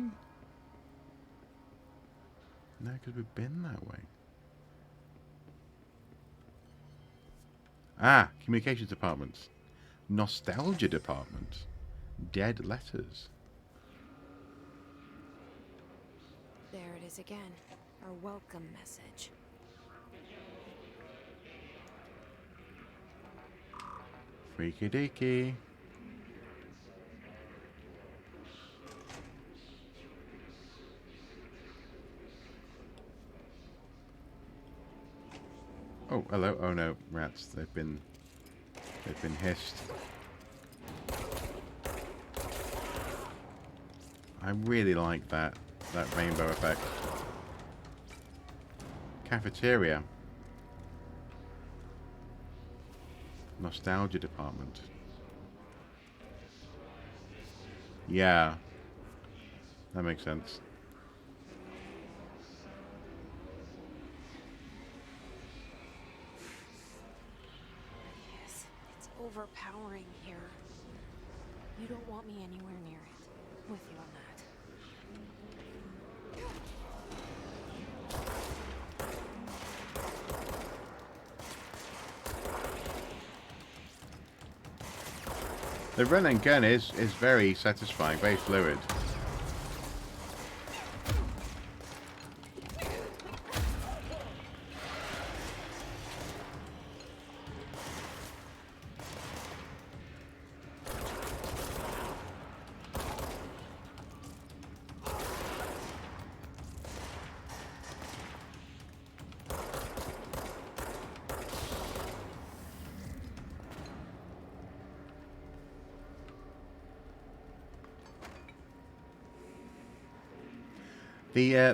No, because we've been that way. Ah, Communications Department. Nostalgia Department. Dead letters. There it is again. Our welcome message. Freaky deaky. Oh, hello. Oh no, rats. They've been hissed. I really like that rainbow effect. Cafeteria. Nostalgia Department. Yeah. That makes sense. Yes, it's overpowering here. You don't want me anywhere near it. With you on that. The run and gun is very satisfying, very fluid.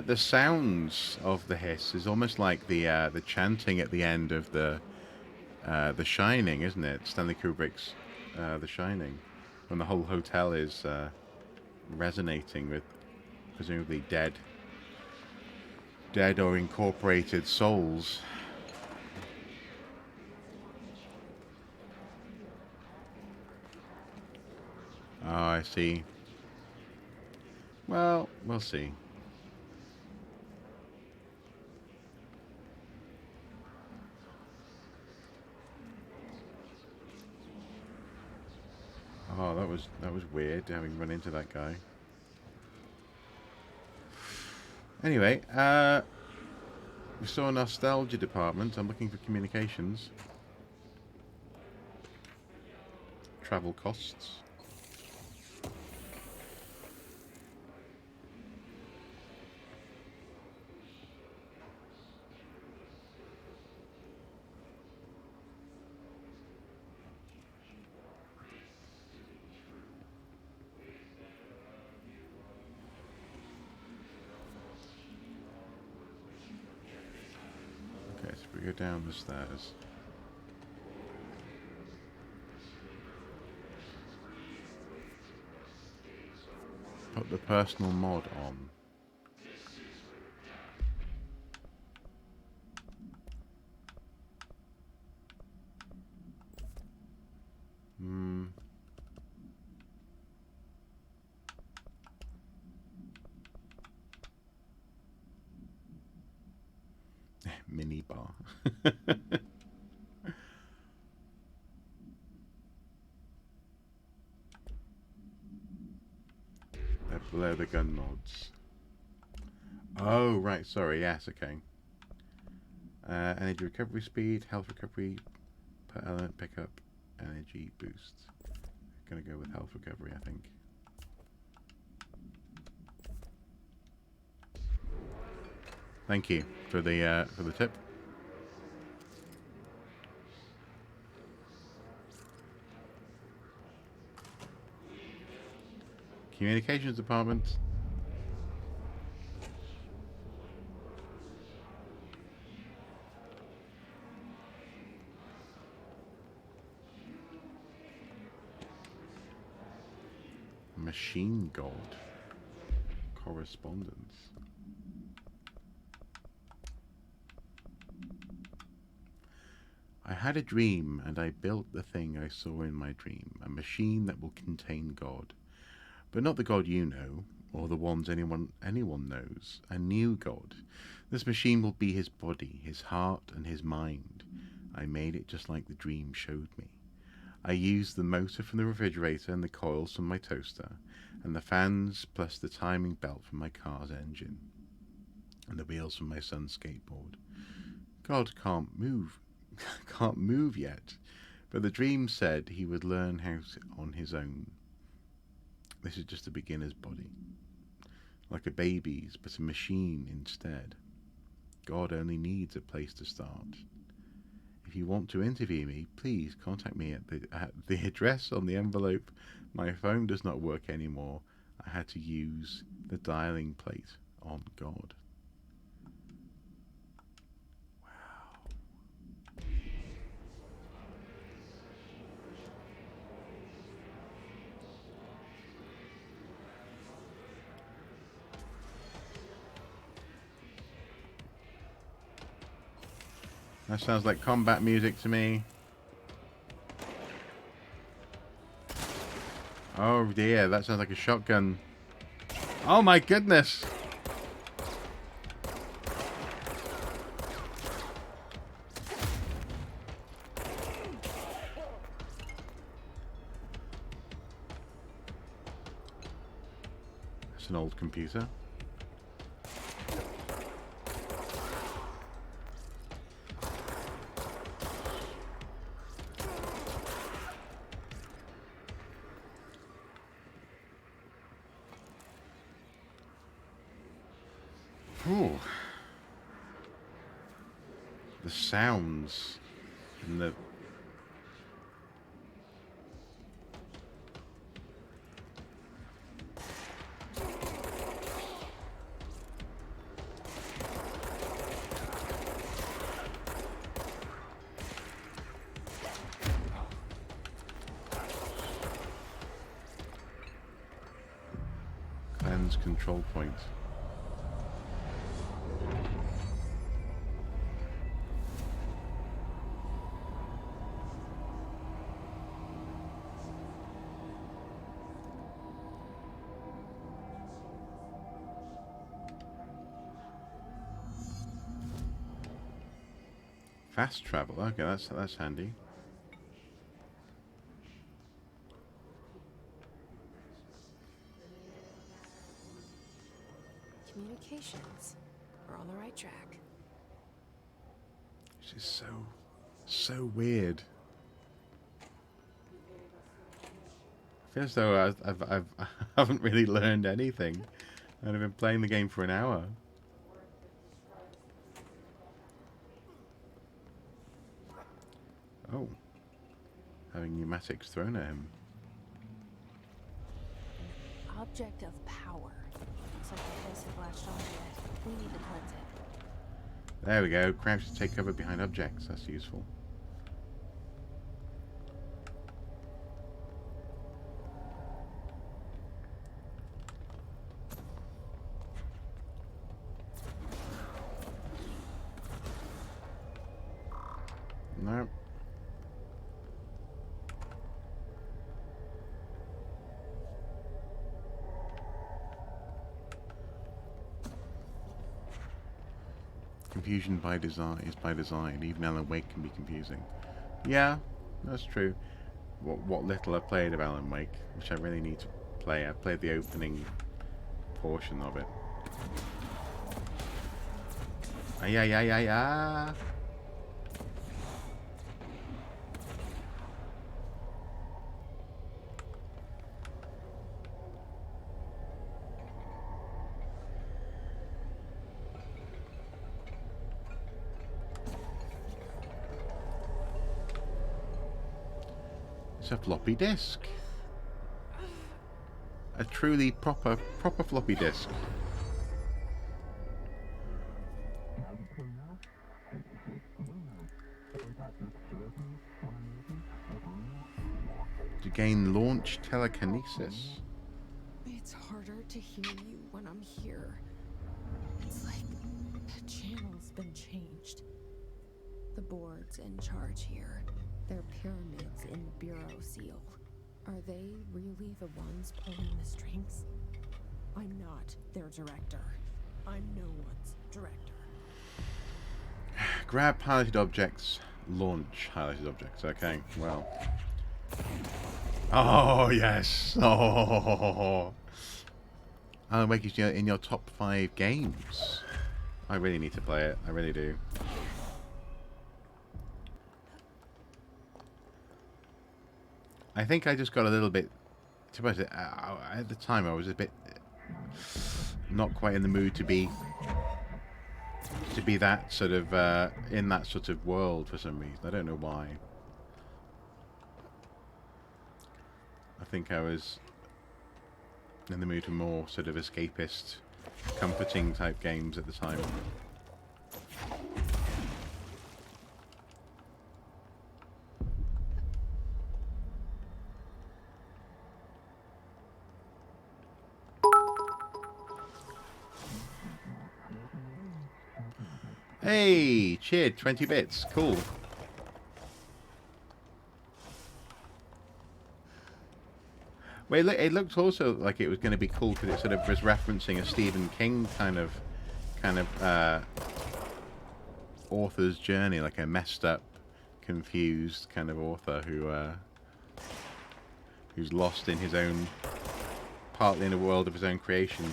The sounds of the hiss is almost like the chanting at the end of the Shining, isn't it? Stanley Kubrick's The Shining, when the whole hotel is resonating with presumably dead or incorporated souls. Oh, I see. Well, we'll see. Oh, that was weird having run into that guy. Anyway, we saw a nostalgia department. I'm looking for communications. Travel costs. Okay, so we go down the stairs. Put the personal mod on. Hmm. Mini bar. They're below the gun mods. Oh, right. Sorry. Yes. Okay. Energy recovery speed, health recovery per element pickup, energy boost. Gonna go with health recovery, I think. Thank you for the tip. Communications department. Machine gold. Correspondence. I had a dream, and I built the thing I saw in my dream, a machine that will contain God. But not the God you know, or the ones anyone knows. A new God. This machine will be his body, his heart, and his mind. I made it just like the dream showed me. I used the motor from the refrigerator and the coils from my toaster, and the fans plus the timing belt from my car's engine, and the wheels from my son's skateboard. God can't move yet, but the dream said he would learn how to on his own. This is just a beginner's body, like a baby's, but a machine instead. God only needs a place to start. If you want to interview me, please contact me at the address on the envelope. My phone does not work anymore. I had to use the dialing plate on God. Wow. That sounds like combat music to me. Oh dear, that sounds like a shotgun. Oh my goodness! That's an old computer. Ooh. The sounds and the cleanse control point. Fast travel. Okay, that's handy. communications. We're on the right track. It's just so weird. I feel as though I haven't really learned anything, and I've been playing the game for an hour. Oh, having pneumatics thrown at him. Object of power. Looks like the place have latched onto it. We need to cleanse it. There we go. Crouch to take cover behind objects. That's useful. No. Confusion by design is by design. Even Alan Wake can be confusing. Yeah, that's true. What little I played of Alan Wake, which I really need to play. I played the opening portion of it. Yeah. It's a floppy disk. A truly proper floppy disk. To gain launch telekinesis. It's harder to hear you when I'm here. It's like the channel's been changed. The board's in charge here. They're pyramids in Bureau Seal. Are they really the ones pulling the strings? I'm not their director. I'm no one's director. Grab highlighted objects. Launch highlighted objects. Okay, well. Oh, yes. Oh. Alan Wake is in your top 5 games. I really need to play it. I really do. I think I just got a little bit... To be honest, at the time I was a bit... not quite in the mood to be that sort of... in that sort of world for some reason. I don't know why. I think I was in the mood for more sort of escapist, comforting type games at the time. Hey, cheered, 20 bits, cool. Well, it looked also like it was going to be cool because it sort of was referencing a Stephen King kind of author's journey, like a messed up, confused kind of author who's lost in his own, partly in a world of his own creation,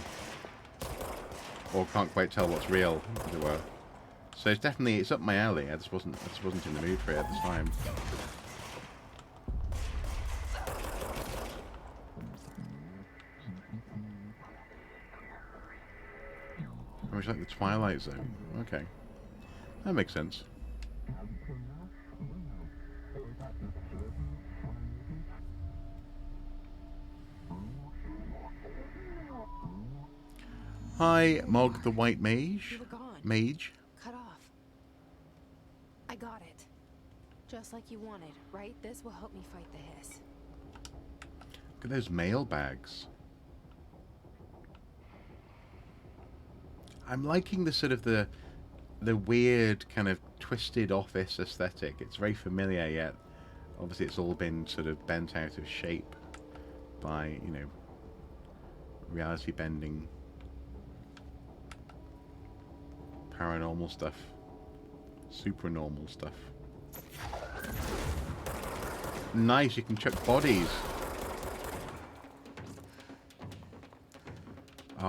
or can't quite tell what's real, as it were. So it's up my alley. I just wasn't in the mood for it at the time. It's like the Twilight Zone. Okay. That makes sense. Hi, Mog the White Mage. You were gone. Mage. Cut off. I got it. Just like you wanted, right? This will help me fight the hiss. Look at those mail bags. I'm liking the sort of the weird kind of twisted office aesthetic. It's very familiar, yet obviously it's all been sort of bent out of shape by, you know, reality bending, paranormal stuff, supernormal stuff. Nice, you can chuck bodies.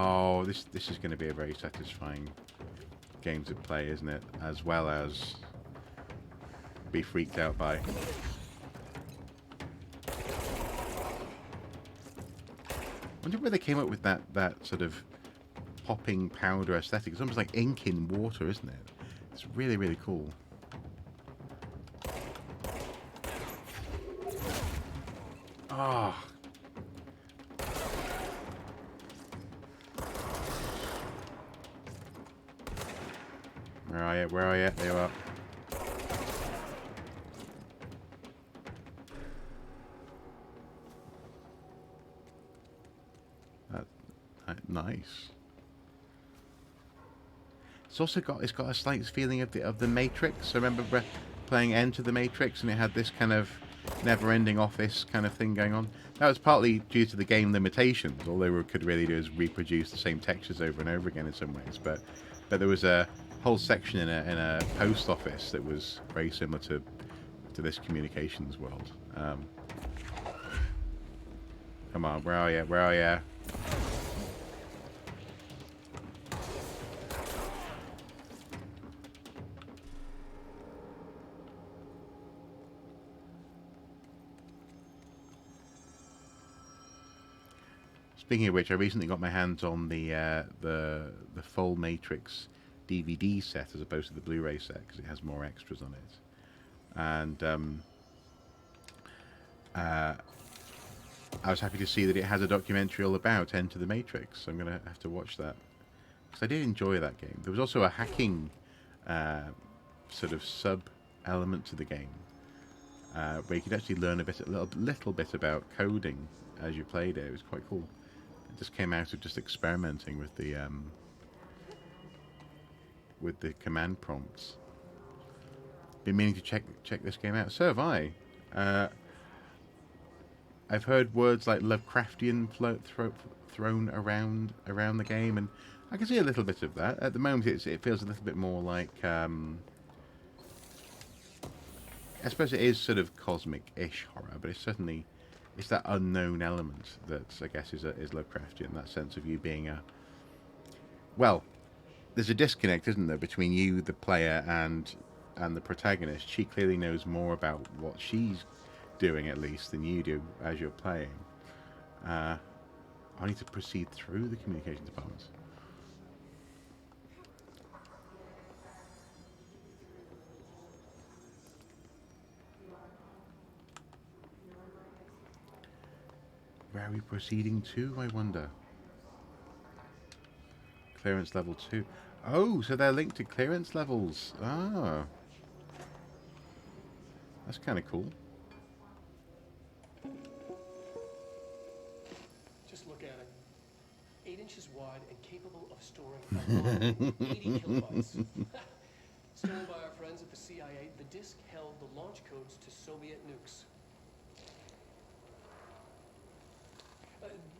Oh, this is going to be a very satisfying game to play, isn't it? As well as be freaked out by. I wonder where they came up with that sort of popping powder aesthetic. It's almost like ink in water, isn't it? It's really, really cool. Ah. Where are you? Where are you? There you are. Nice. It's got a slight feeling of the Matrix. I remember playing Enter the Matrix, and it had this kind of never-ending office kind of thing going on. That was partly due to the game limitations. All they could really do is reproduce the same textures over and over again in some ways. But there was a whole section in a post office that was very similar to this communications world. Come on, where are you? Where are you? Speaking of which, I recently got my hands on the full Matrix DVD set as opposed to the Blu-ray set because it has more extras on it. And I was happy to see that it has a documentary all about Enter the Matrix. So I'm going to have to watch that because I did enjoy that game. There was also a hacking sort of sub element to the game where you could actually learn a little bit about coding as you played it. It was quite cool. It just came out of just experimenting with the command prompts. Been meaning to check this game out. So have I. I've heard words like Lovecraftian thrown around the game, and I can see a little bit of that. At the moment, it feels a little bit more like I suppose it is sort of cosmic-ish horror, but it's certainly that unknown element that I guess is Lovecraftian. That sense of you being well, there's a disconnect, isn't there, between you, the player, and the protagonist. She clearly knows more about what she's doing, at least, than you do as you're playing. I need to proceed through the communication departments. Where are we proceeding to, I wonder? Clearance level 2. Oh, so they're linked to clearance levels. Ah. That's kind of cool. Just look at it. 8 inches wide and capable of storing a 80 kilobytes. Stolen by our friends at the CIA, the disk held the launch codes to Soviet nukes.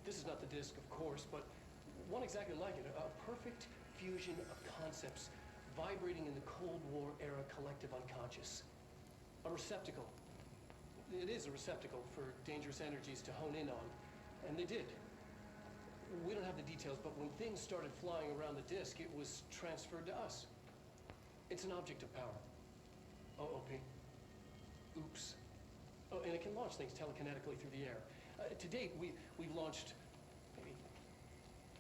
This is not the disk, of course, but one exactly like it. A perfect fusion of concepts vibrating in the Cold War era collective unconscious. A receptacle. It is a receptacle for dangerous energies to hone in on. And they did. We don't have the details, but when things started flying around the disk, it was transferred to us. It's an object of power. OP. Oops. Oh, and it can launch things telekinetically through the air. To date, we've launched maybe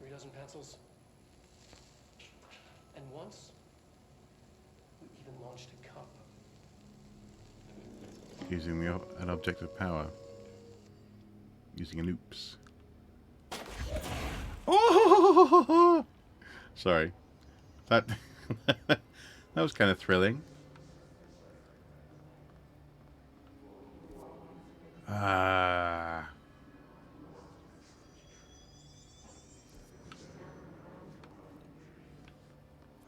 3 dozen pencils. And once, we even launched a cup. Using an object of power. Using an oops. Oh! Sorry. That that was kind of thrilling.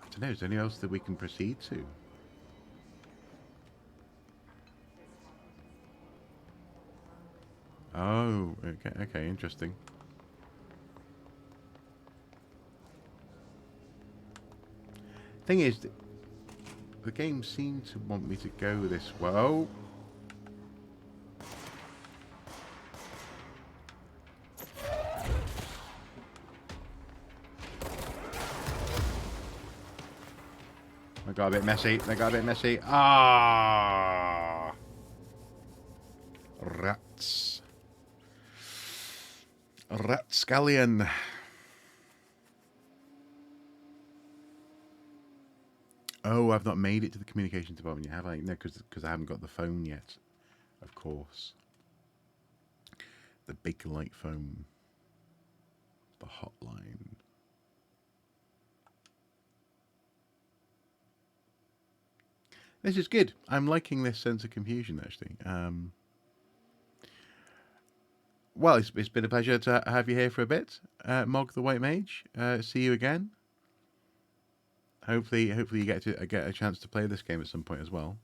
I don't know, is there anything else that we can proceed to? Oh, okay, interesting. Thing is, the game seemed to want me to go this way. Oh. That got a bit messy. That got a bit messy. Ah! Rats. Ratscallion. Oh, I've not made it to the communications department yet, have I? No, because I haven't got the phone yet. Of course. The big light phone. The hotline. This is good. I'm liking this sense of confusion, actually. Well, it's been a pleasure to have you here for a bit, Mog the White Mage. See you again. Hopefully you get a chance to play this game at some point as well.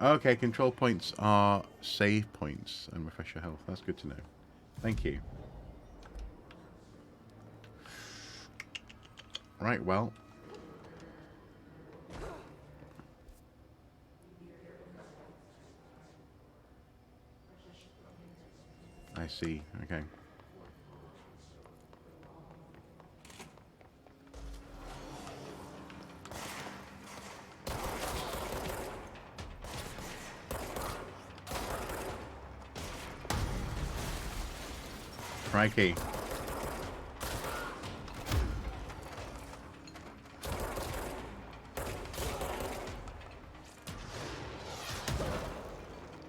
Okay, control points are save points and refresh your health. That's good to know. Thank you. Right, well. I see. Okay. Crikey.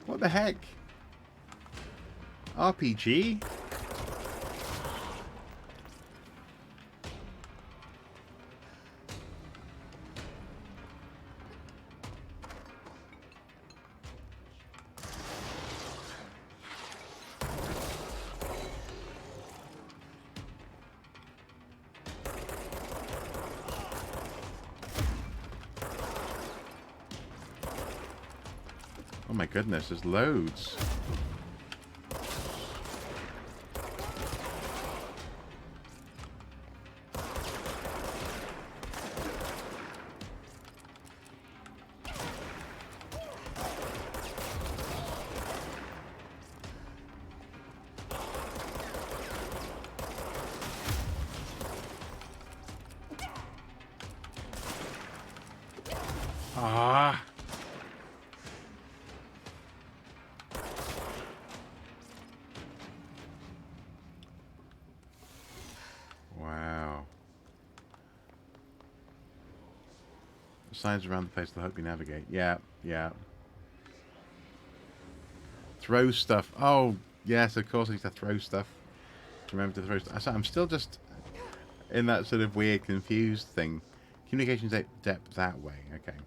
What the heck? RPG? Oh my goodness, there's loads. Ah. Wow. Signs around the place to help you navigate. Yeah, yeah. Throw stuff. Oh, yes, of course I need to throw stuff. Remember to throw stuff. I'm still just in that sort of weird, confused thing. Communications depth that way. Okay.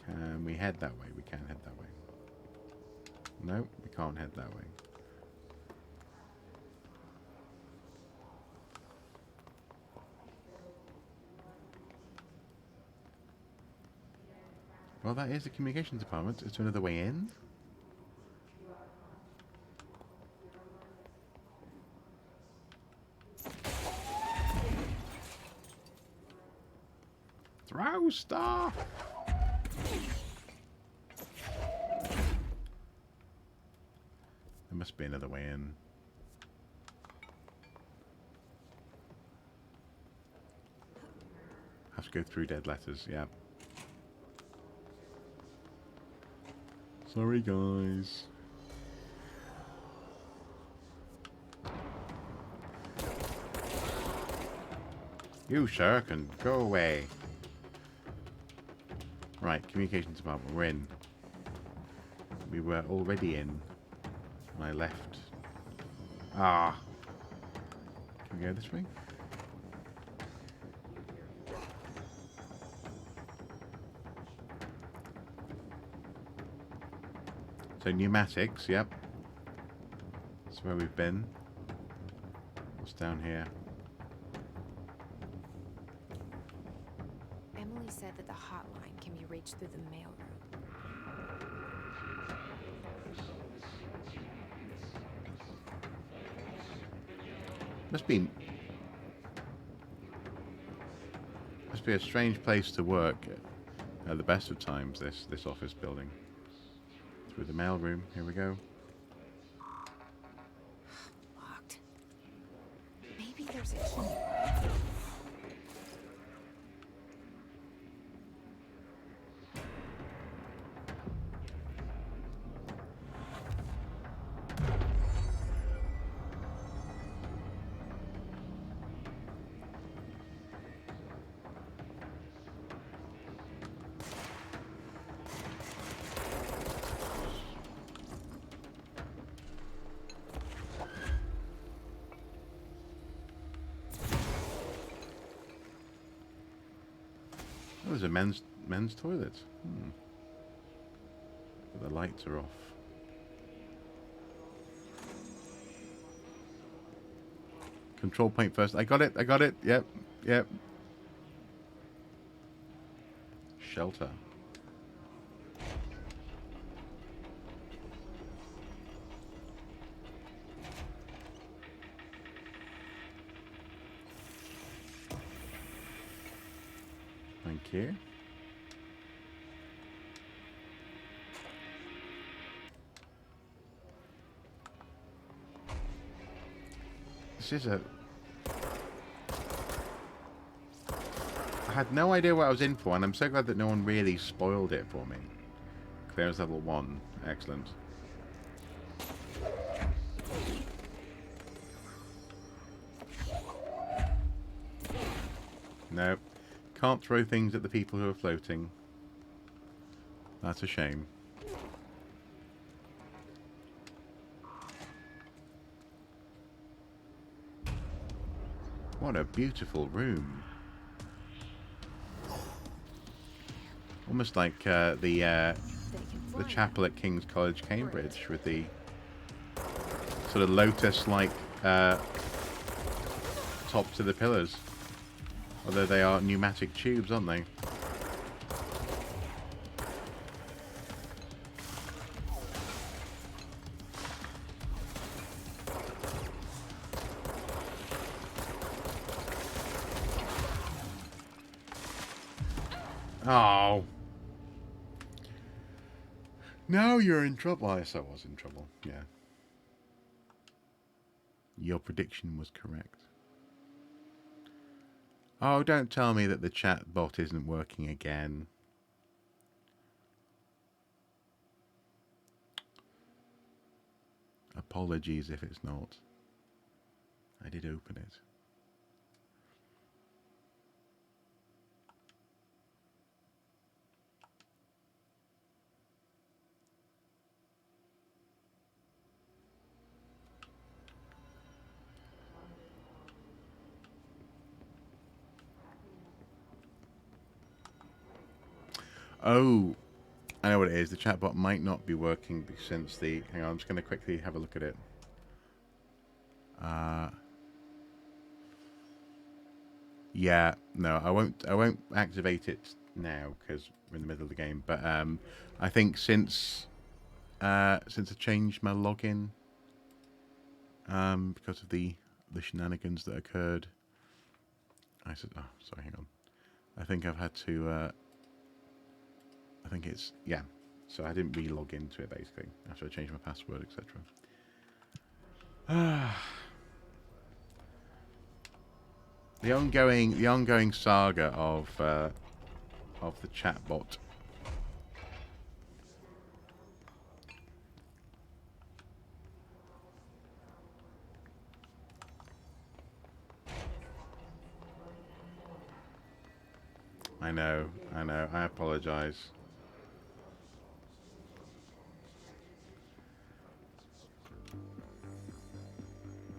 Can we head that way? We can head that way. No, we can't head that way. Well, that is the communications department. Is there another way in? Throw stuff! There must be another way in. Have to go through dead letters, yeah. Sorry, guys. You, sir, can go away. Right, communications department, we're in. We were already in when I left. Ah. Can we go this way? So pneumatics, yep. That's where we've been. What's down here? Emily said that the hotline can be reached through the mailroom. Must be a strange place to work at the best of times, this office building. Through the mailroom, here we go. Locked. Maybe there's a key. there's a men's toilet. But the lights are off. Control point first. I got it. Yep. Shelter. Thank you. This is a... I had no idea what I was in for, and I'm so glad that no one really spoiled it for me. Clearance level 1. Excellent. Nope. Can't throw things at the people who are floating. That's a shame. What a beautiful room. Almost like the chapel at King's College, Cambridge, with the sort of lotus-like top to the pillars. Although they are pneumatic tubes, aren't they? Oh. Now you're in trouble. Yes, I was in trouble. Yeah. Your prediction was correct. Oh, don't tell me that the chat bot isn't working again. Apologies if it's not. I did open it. Oh, I know what it is. The chatbot might not be working since the... Hang on, I'm just going to quickly have a look at it. Yeah, no, I won't activate it now because we're in the middle of the game. But I think since I changed my login, because of the shenanigans that occurred, I said, oh, sorry, hang on. I think I've had to. I think it's, yeah. So I didn't re-log into it basically after I changed my password, etc. The ongoing saga of the chatbot. I know. I apologize.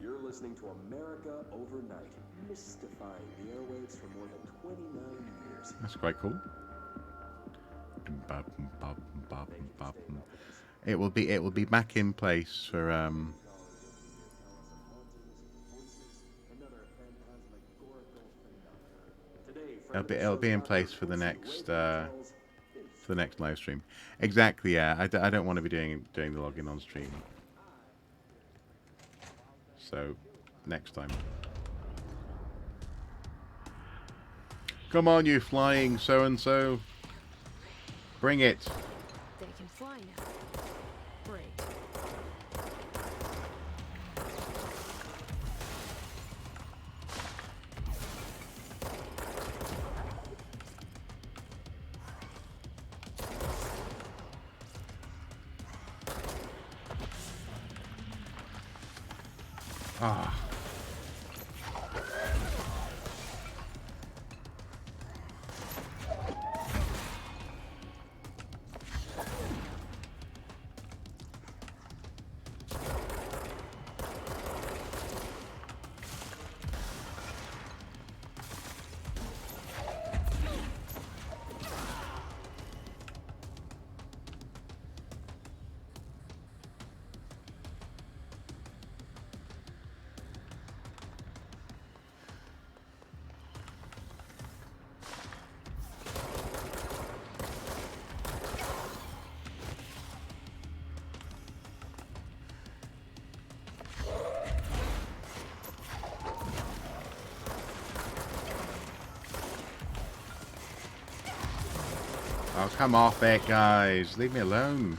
You're listening to America Overnight, mystifying the airwaves for more than 29 years. That's quite cool. It will be back in place for it'll be in place for the next live stream. Exactly. Yeah. I don't want to be doing the login on stream. So next time. Come on, you flying so and so. Bring it. They can fly now. Great. Ah. Oh, come off it, guys. Leave me alone.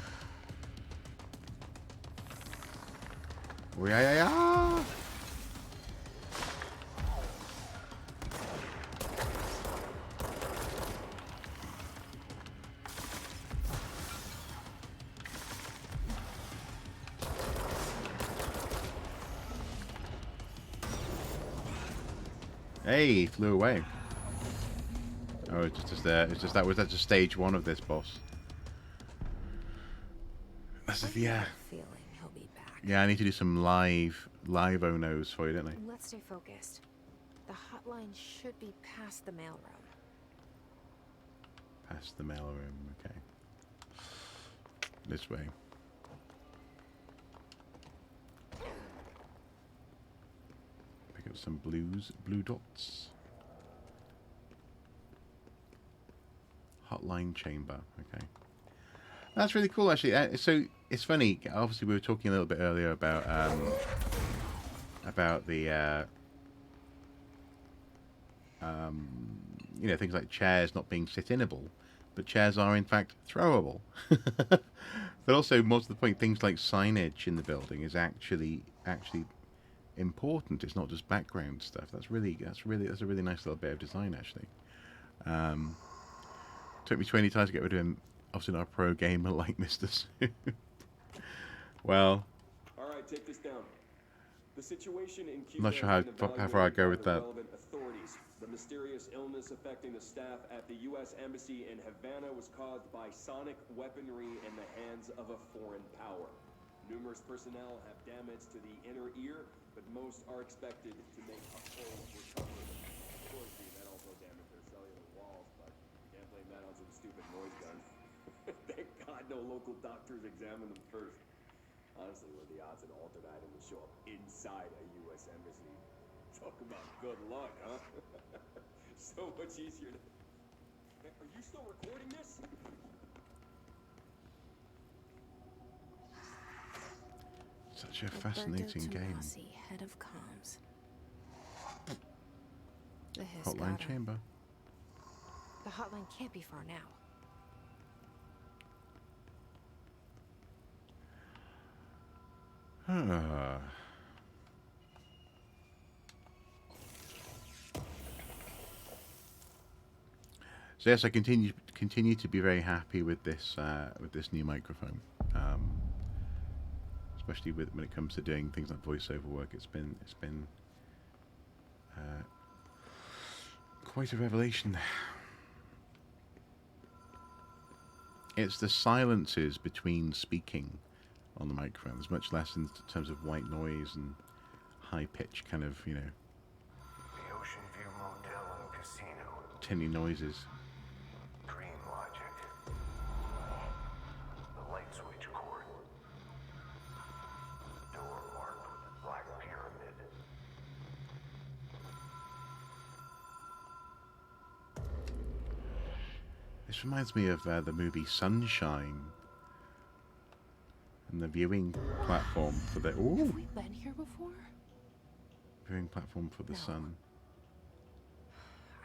Oh, yeah, yeah, yeah. Hey, he flew away. Oh, it's just there. It's just that's just stage 1 of this boss. That's it, yeah. Feeling he'll be back. Yeah, I need to do some live Onos for you, don't I? Let's stay focused. The hotline should be past the mailroom. Past the mailroom, okay. This way. Pick up some blue dots. Hotline chamber, okay. That's really cool, actually. So it's funny. Obviously, we were talking a little bit earlier about the you know, things like chairs not being sit-inable, but chairs are in fact throwable. But also, most of the point, things like signage in the building is actually important. It's not just background stuff. That's a really nice little bit of design, actually. Took me 20 times to get rid of him. Obviously not a pro gamer like Mr. Sue. Well, All right, take this down. The situation in Cuba. I'm not sure how far I go with that. Authorities. The mysterious illness affecting the staff at the U.S. Embassy in Havana was caused by sonic weaponry in the hands of a foreign power. Numerous personnel have damage to the inner ear, but most are expected to make a full recovery. Of course, the event also damaged their cellular walls, but you can't blame that on some stupid noise gun. Thank God no local doctors examined them first. Honestly, what are the odds an altered item would show up inside a U.S. embassy? Talk about good luck, huh? So much easier to... Hey, are you still recording this? Such a fascinating game. Head of comms. The Hotline chamber. The hotline can't be far now. So yes, I continue to be very happy with this new microphone, especially when it comes to doing things like voiceover work. It's been quite a revelation. It's the silences between speaking on the microphone. There's much less in terms of white noise and high pitch kind of, you know, The Ocean View Motel and Casino. tinny noises. Dream logic. The light switch cord. Door marked with the black pyramid. This reminds me of the movie Sunshine and the viewing platform for the Have we been here before? viewing platform for the sun.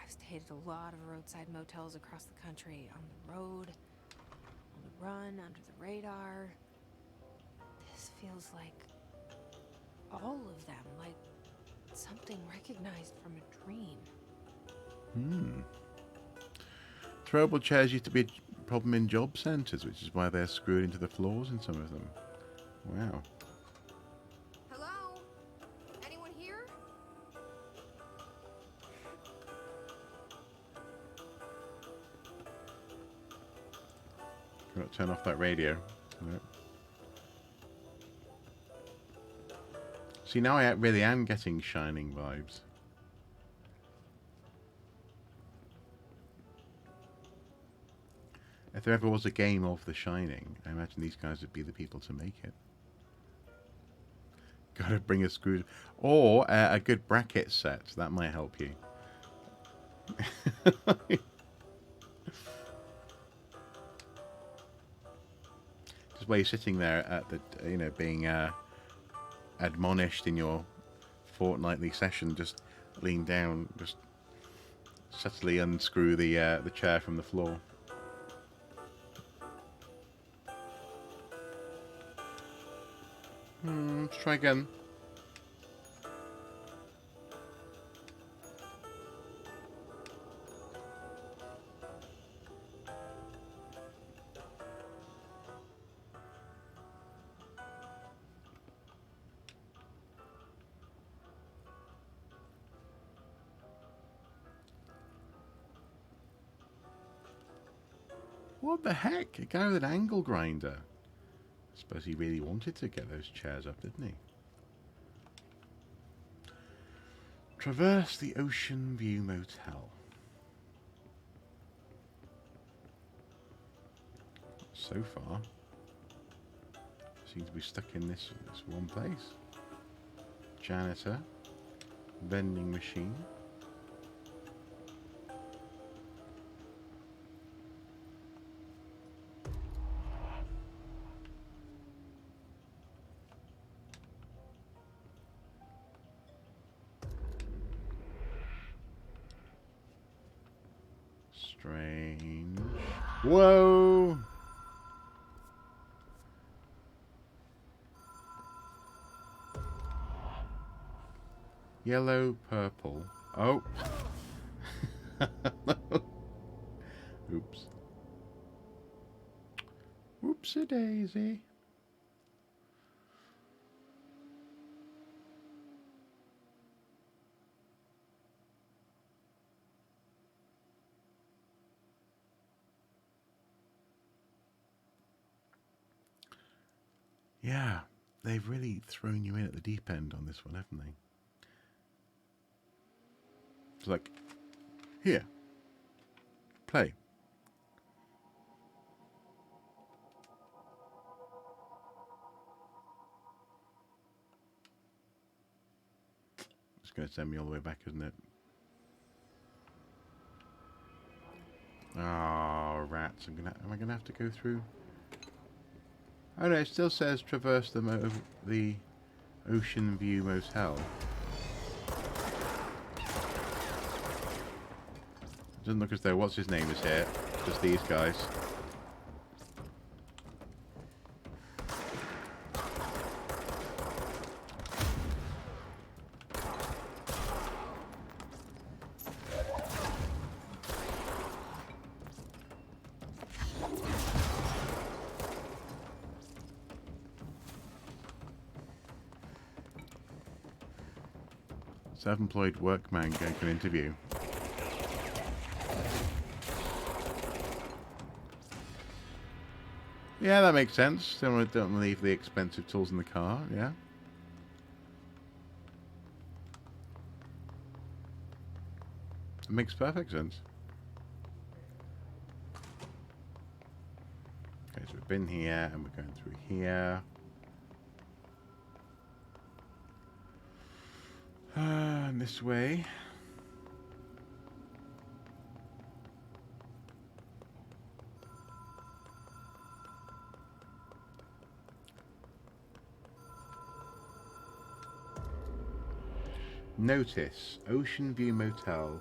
I've stayed at a lot of roadside motels across the country. On the road, on the run, under the radar. This feels like all of them, like something recognized from a dream. Throwable chairs used to be a problem in job centres, which is why they're screwed into the floors in some of them. Wow. Hello? Anyone here? Cannot turn off that radio. No. See, now I really am getting Shining vibes. If there ever was a game of The Shining, I imagine these guys would be the people to make it. Gotta bring a screw... Or a good bracket set. That might help you. Just while you're sitting there at the, you know, being admonished in your fortnightly session, just lean down, just subtly unscrew the chair from the floor. Let's try again. What the heck? A guy with an angle grinder. I suppose he really wanted to get those chairs up, didn't he? Traverse the Ocean View Motel. So far, seem to be stuck in this one place. Janitor, vending machine. Strange. Whoa! Yellow, purple. Oh. Oops. Whoopsie daisy. Yeah, they've really thrown you in at the deep end on this one, haven't they? It's like, here, play. It's going to send me all the way back, isn't it? Oh, rats! Am I gonna have to go through? Oh no, it still says traverse the Ocean View Motel. Doesn't look as though what's his name is here. Just these guys. Self-employed workman going for an interview. Yeah, that makes sense. Don't leave the expensive tools in the car. Yeah. It makes perfect sense. Okay, so we've been here and we're going through here. And this way. Notice, Ocean View Motel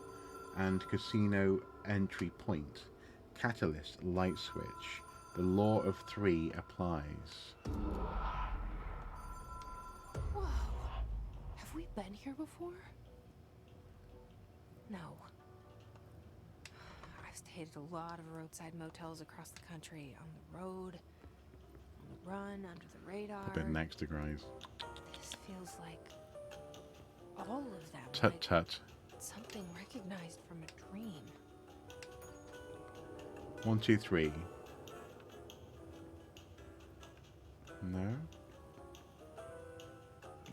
and Casino Entry Point. Catalyst light switch. The law of three applies. Whoa. Have we been here before? No. I've stayed at a lot of roadside motels across the country. On the road, on the run, under the radar. A bit next to guys. This feels like all of them. Tut like tut. something recognized from a dream. 1, 2, 3. No.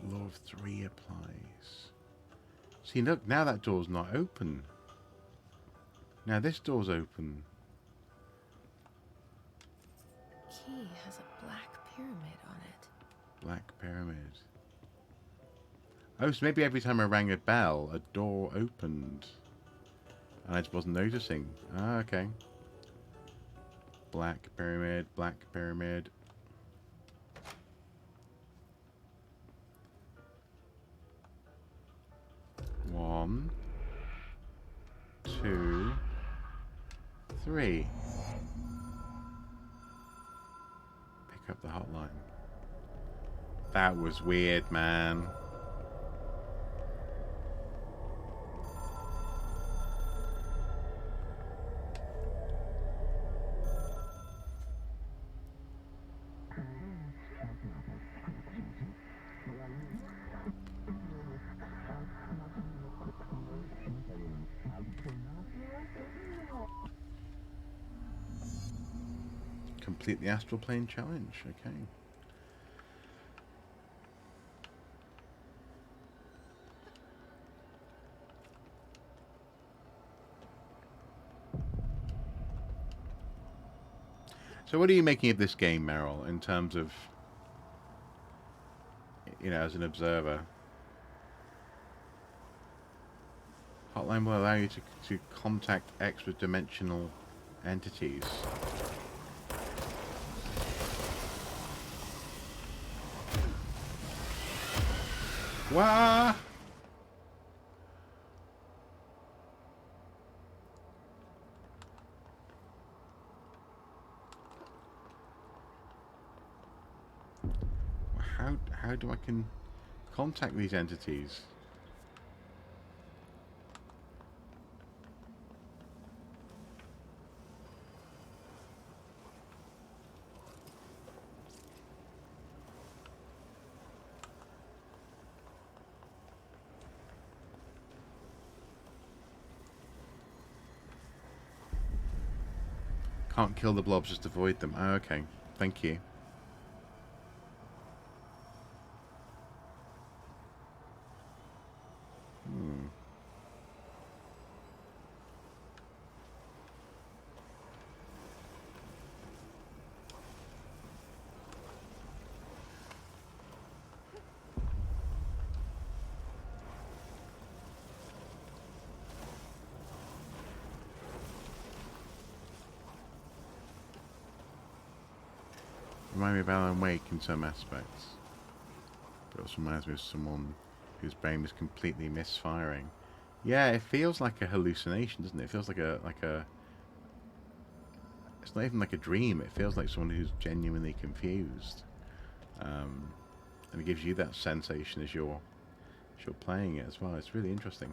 Law of three applies. See, look, now that door's not open. Now this door's open. Key has a black pyramid on it. Black pyramid. Oh, so maybe every time I rang a bell, a door opened. And I just wasn't noticing. Ah, okay. Black pyramid, black pyramid. One, 2, 3. Pick up the hotline. That was weird, man. Complete the astral plane challenge. Okay. So what are you making of this game, Meryl, in terms of, as an observer? Hotline will allow you to contact extra-dimensional entities. Wah! How do I contact these entities? Can't kill the blobs, just avoid them. Oh, okay. Thank you. Remind me of Alan Wake in some aspects, but also reminds me of someone whose brain was completely misfiring. Yeah, it feels like a hallucination, doesn't it? It feels like a it's not even like a dream. It feels like someone who's genuinely confused, and it gives you that sensation as you're playing it as well. It's really interesting.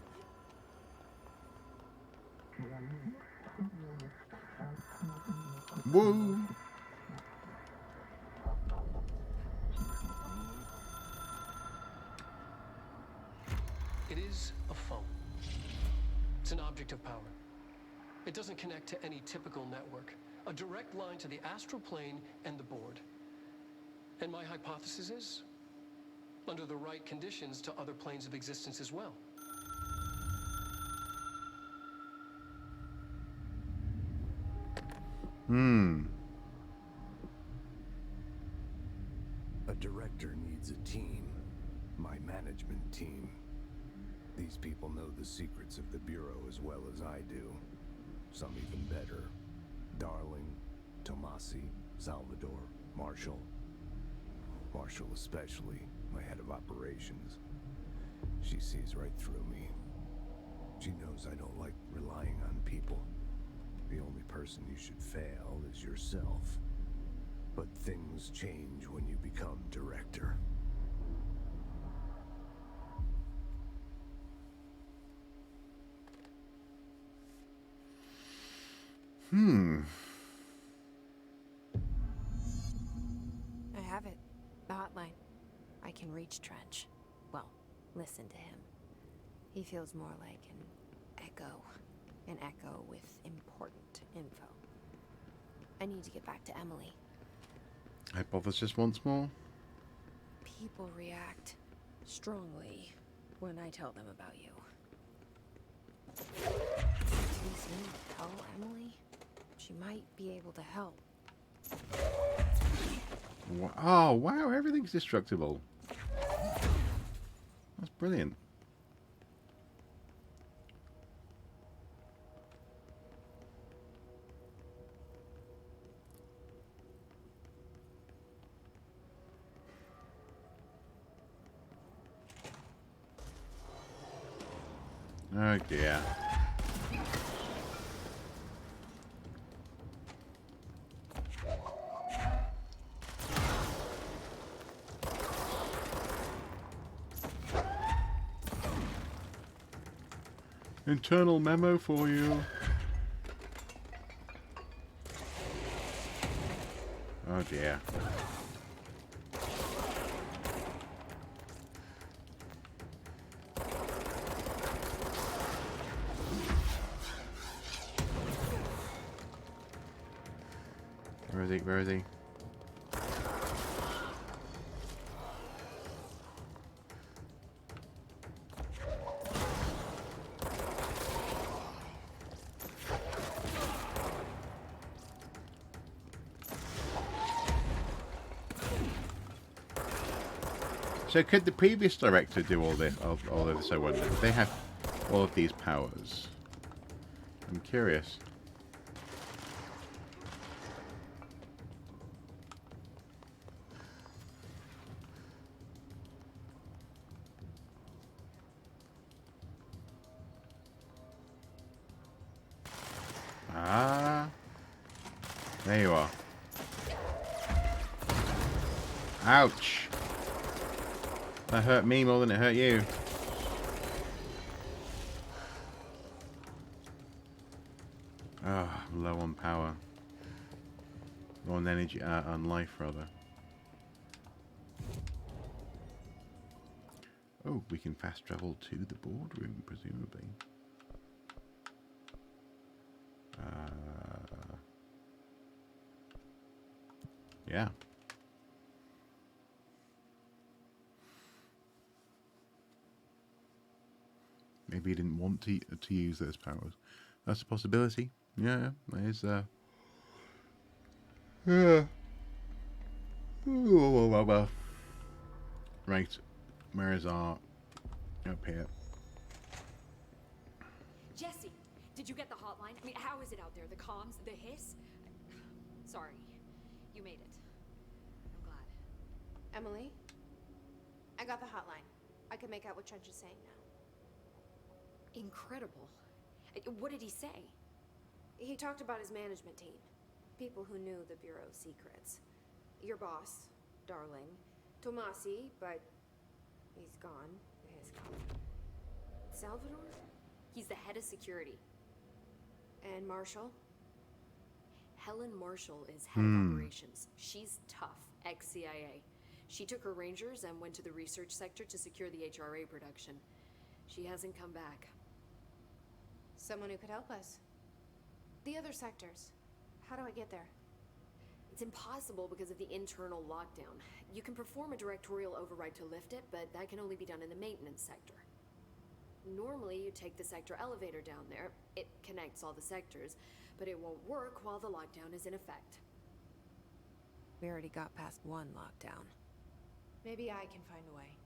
Woo! It is a phone. It's an object of power. It doesn't connect to any typical network. A direct line to the astral plane and the board. And my hypothesis is, under the right conditions, to other planes of existence as well. A director needs a team. My management team. These people know the secrets of the Bureau as well as I do. Some even better. Darling, Tomasi, Salvador, Marshall. Marshall especially, my head of operations. She sees right through me. She knows I don't like relying on people. The only person you should fail is yourself. But things change when you become director. I have it. The hotline. I can reach Trench. Well, listen to him. He feels more like an echo. An echo with important info. I need to get back to Emily. Hypothesis once more. People react strongly when I tell them about you. Do these things tell Emily? She might be able to help. Oh, wow, everything's destructible. That's brilliant. Oh dear. Internal memo for you. Oh dear. Where is he? Where is he? So could the previous director do all this? All of this, I wonder. They have all of these powers. I'm curious. Ah, there you are. Ouch. That hurt me more than it hurt you. Ah, oh, low on power. Low on energy, on life rather. Oh, we can fast travel to the boardroom, presumably. Yeah. Maybe he didn't want to use those powers. That's a possibility. Yeah, that is. Yeah. Well. Right. Where is our? Up here. Jesse, did you get the hotline? I mean, how is it out there? The comms, the hiss? Sorry, you made it. I'm glad. Emily? I got the hotline. I can make out what Trench is saying now. Incredible. What did he say? He talked about his management team. People who knew the Bureau's secrets. Your boss, Darling. Tomasi, but he's gone. He's gone. Salvador? He's the head of security. And Marshall? Helen Marshall is head of operations. She's tough, ex-CIA. She took her Rangers and went to the research sector to secure the HRA production. She hasn't come back. Someone who could help us. The other sectors. How do I get there? It's impossible because of the internal lockdown. You can perform a directorial override to lift it, but that can only be done in the maintenance sector. Normally, you take the sector elevator down there. It connects all the sectors, but it won't work while the lockdown is in effect. We already got past one lockdown. Maybe I can find a way.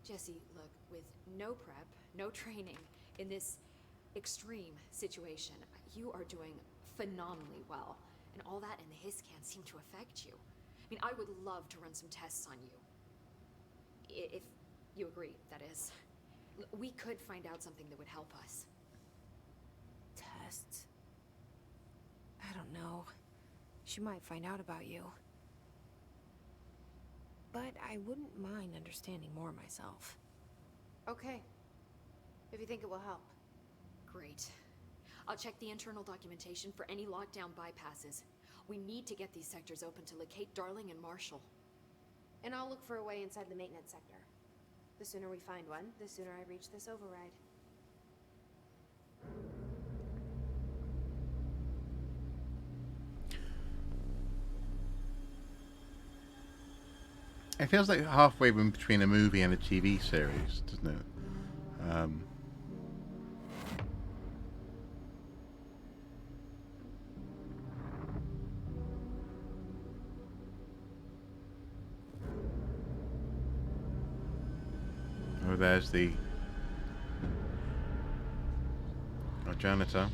Jesse, look, with no prep, no training, in this extreme situation, you are doing phenomenally well. And all that and the hiss can't seem to affect you. I mean, I would love to run some tests on you. If you agree, that is. We could find out something that would help us. Tests? I don't know. She might find out about you. But I wouldn't mind understanding more myself. Okay. If you think it will help. Great. I'll check the internal documentation for any lockdown bypasses. We need to get these sectors open to locate Darling and Marshall. And I'll look for a way inside the maintenance sector. The sooner we find one, the sooner I reach this override. It feels like halfway in between a movie and a TV series, doesn't it? Oh, there's the janitor.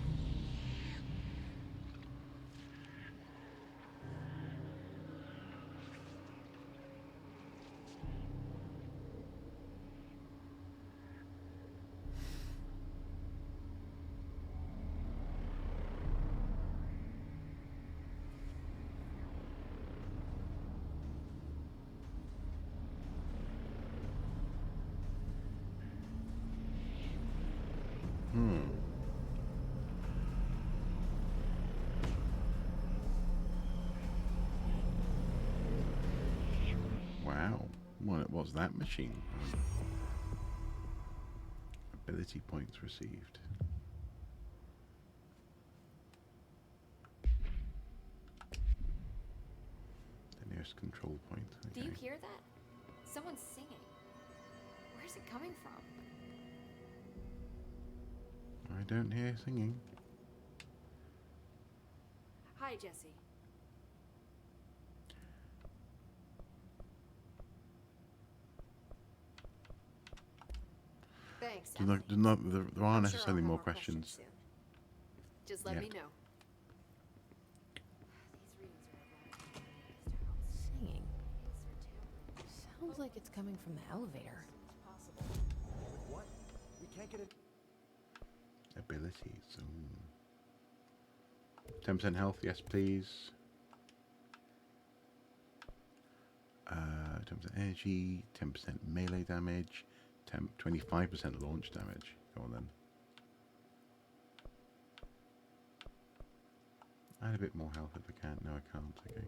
Wow. What's that machine? Ability points received. The nearest control point. Okay. Do you hear that? Someone's singing. Where's it coming from? I don't hear singing. Hi, Jesse. Thanks. There Emily. aren't I'm sure necessarily I'll more have questions. soon. Just let Yeah. me know. Singing. Sounds like it's coming from the elevator. What? We can't get it. Abilities. 10% health, yes please. 10% energy, 10% melee damage, 25% launch damage. Go on then. Add a bit more health if I can. No, I can't. Okay.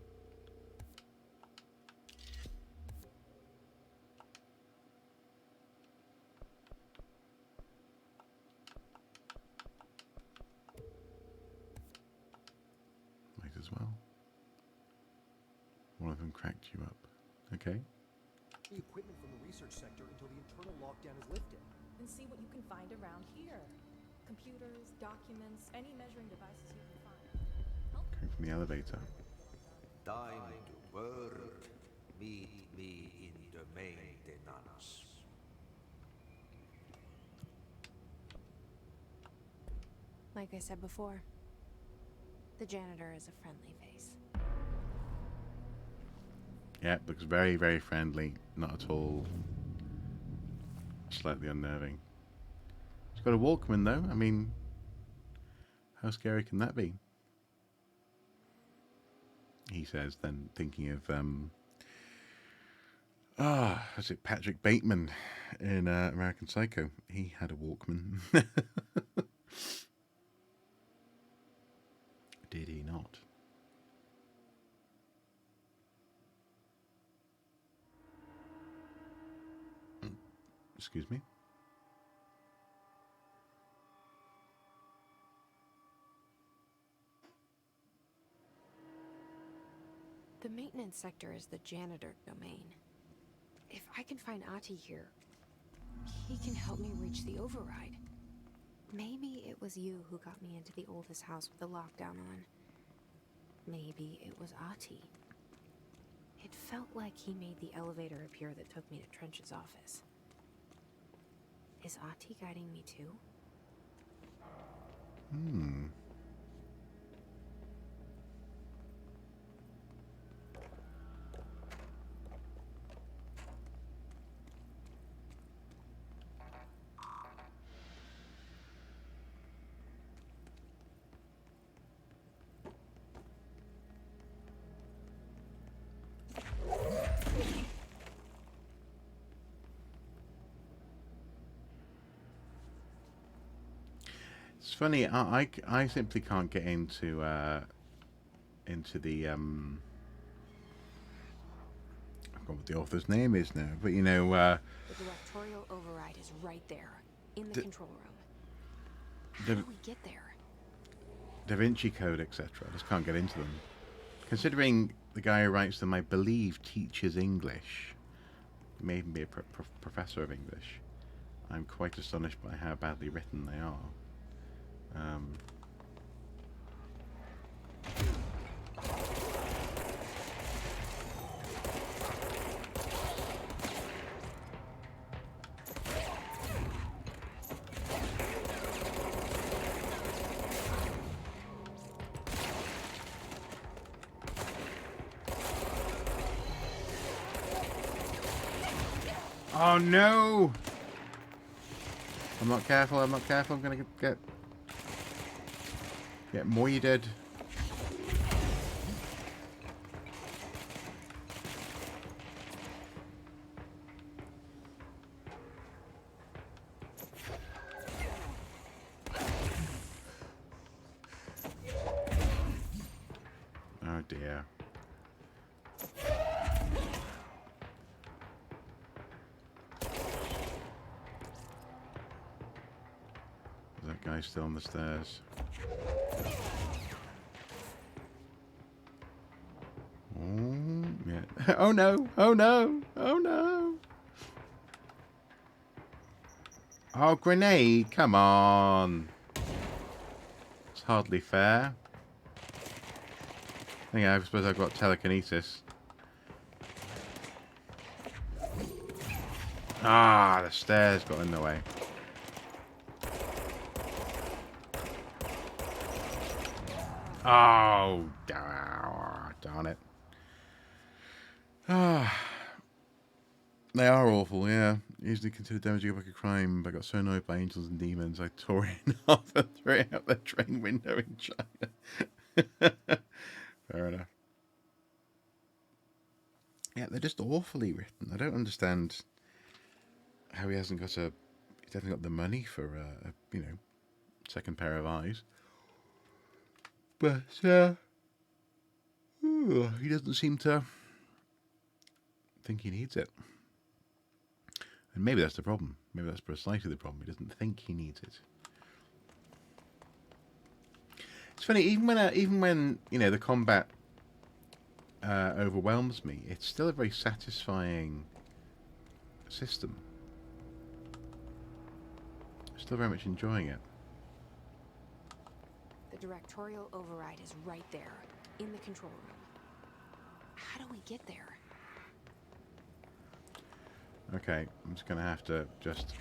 Might as well. One of them cracked you up. Okay. The equipment from the research sector until the internal lockdown is lifted. And see what you can find around here. Computers, documents, any measuring devices you can find. Coming from the elevator. Time to work. Meet me in the maintenance. Like I said before, the janitor is a friendly face. Yeah, looks very, very friendly. Not at all slightly unnerving. It's got a Walkman though. I mean, how scary can that be? He says, then thinking of was it Patrick Bateman in American Psycho? He had a Walkman. Did he not? Excuse me. The maintenance sector is the janitor domain. If I can find Ahti here, he can help me reach the override. Maybe it was you who got me into the oldest house with the lockdown on. Maybe it was Ahti. It felt like he made the elevator appear that took me to Trench's office. Is Ahti guiding me too? It's funny. I simply can't get into the I forgot what the author's name is now, but you know, The directorial override is right there, in the control room. How do we get there? Da Vinci Code, etc. I just can't get into them. Considering the guy who writes them, I believe, teaches English, he may even be a professor of English, I'm quite astonished by how badly written they are. Oh no! I'm not careful, I'm gonna get moided. Oh dear. guy's still on the stairs. Oh, yeah. Oh no! Oh no! Oh no! Oh, grenade! Come on! It's hardly fair. Yeah, I suppose I've got telekinesis. Ah, the stairs got in the way. Oh, darn it. Ah, they are awful, yeah. Usually considered damaging like a crime, but I got so annoyed by angels and demons, I tore it in half and threw it out the train window in China. Fair enough. Yeah, they're just awfully written. I don't understand how he hasn't got a... He's definitely got the money for a you know, second pair of eyes. But, he doesn't seem to think he needs it. And maybe that's the problem. Maybe that's precisely the problem. He doesn't think he needs it. It's funny, even when you know, the combat overwhelms me, it's still a very satisfying system. Still very much enjoying it. The directorial override is right there, in the control room. How do we get there? Okay, I'm just going to have to just...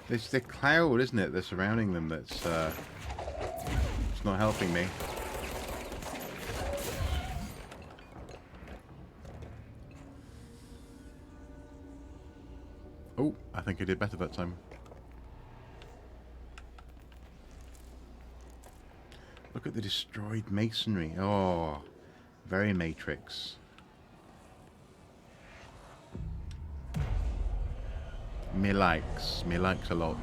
It's the cloud, isn't it, that's surrounding them that's it's not helping me. Oh, I think I did better that time. Look at the destroyed masonry. Oh, very Matrix. Me likes a lot.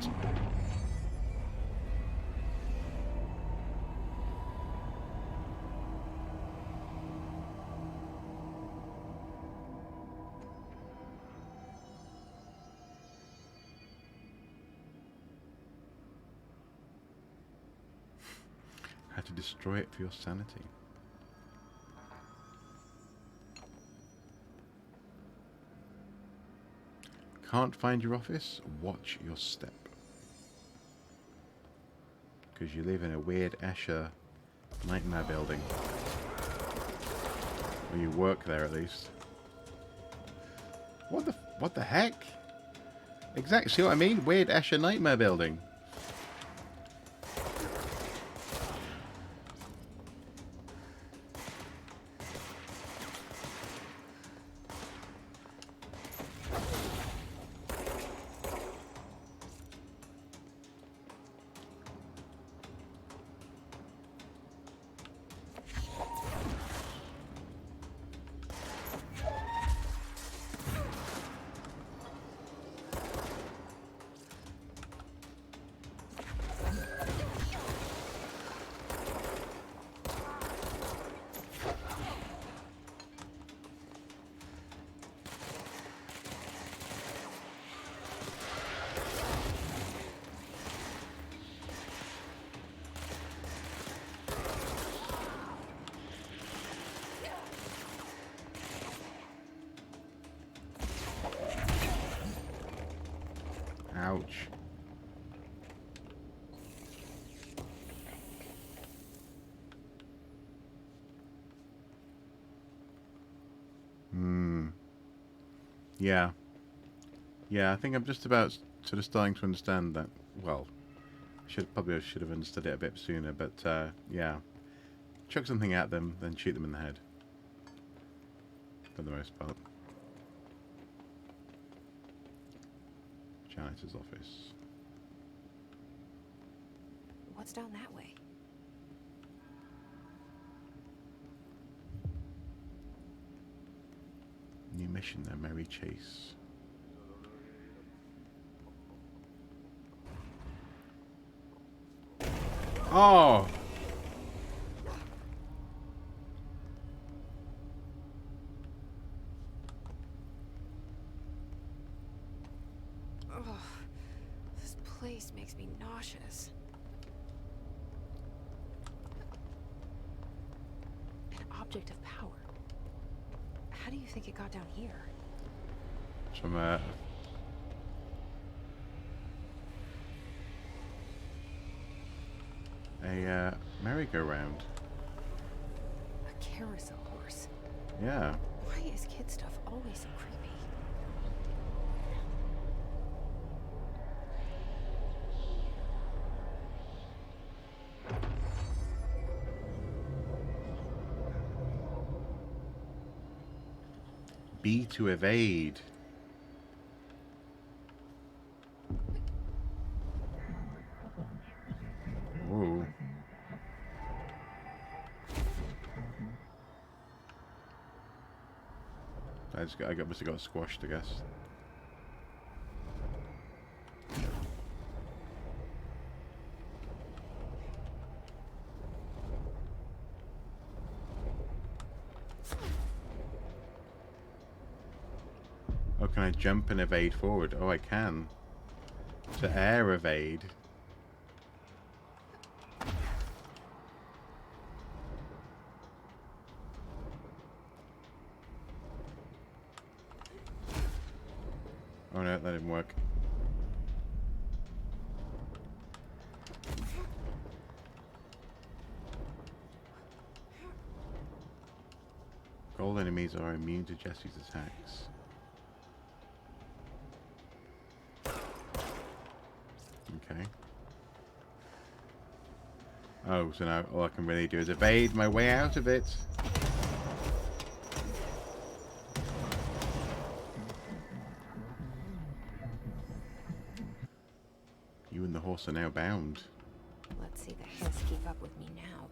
How to destroy it for your sanity. Can't find your office? Watch your step. Because you live in a weird Escher nightmare building. Or you work there at least. What the heck? Exactly, see what I mean? Weird Escher nightmare building. Ouch. Yeah. Yeah, I think I'm just about sort of starting to understand that. Well, should have understood it a bit sooner, but yeah. Chuck something at them, then shoot them in the head. For the most part. Janitor's office. What's down that way? mission there, Mary Chase. Oh! Ugh, this place makes me nauseous. An object of power. How do you think it got down here? From a merry-go-round. A carousel horse. Yeah. Why is kid stuff always so creepy? B to evade. Whoa. Must have got squashed, I guess. Oh, can I jump and evade forward? Oh, I can. To air evade. Oh no, that didn't work. Gold enemies are immune to Jesse's attacks. Okay. Oh, so now all I can really do is evade my way out of it. You and the horse are now bound. Let's see the Hiss keep up with me now.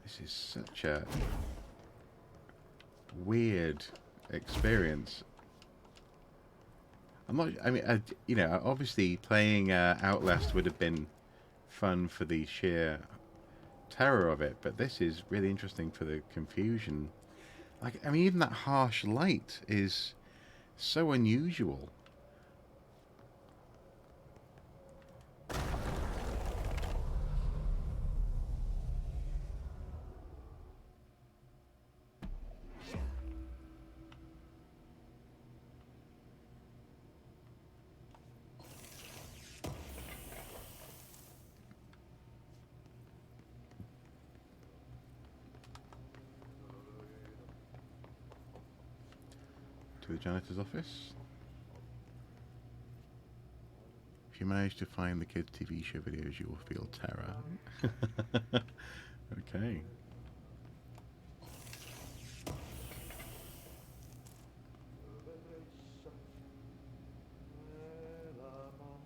This is such a weird experience. You know, obviously playing Outlast would have been fun for the sheer terror of it, but this is really interesting for the confusion. Like, I mean, even that harsh light is so unusual. To the janitor's office. If you manage to find the kids' TV show videos, you will feel terror. Okay.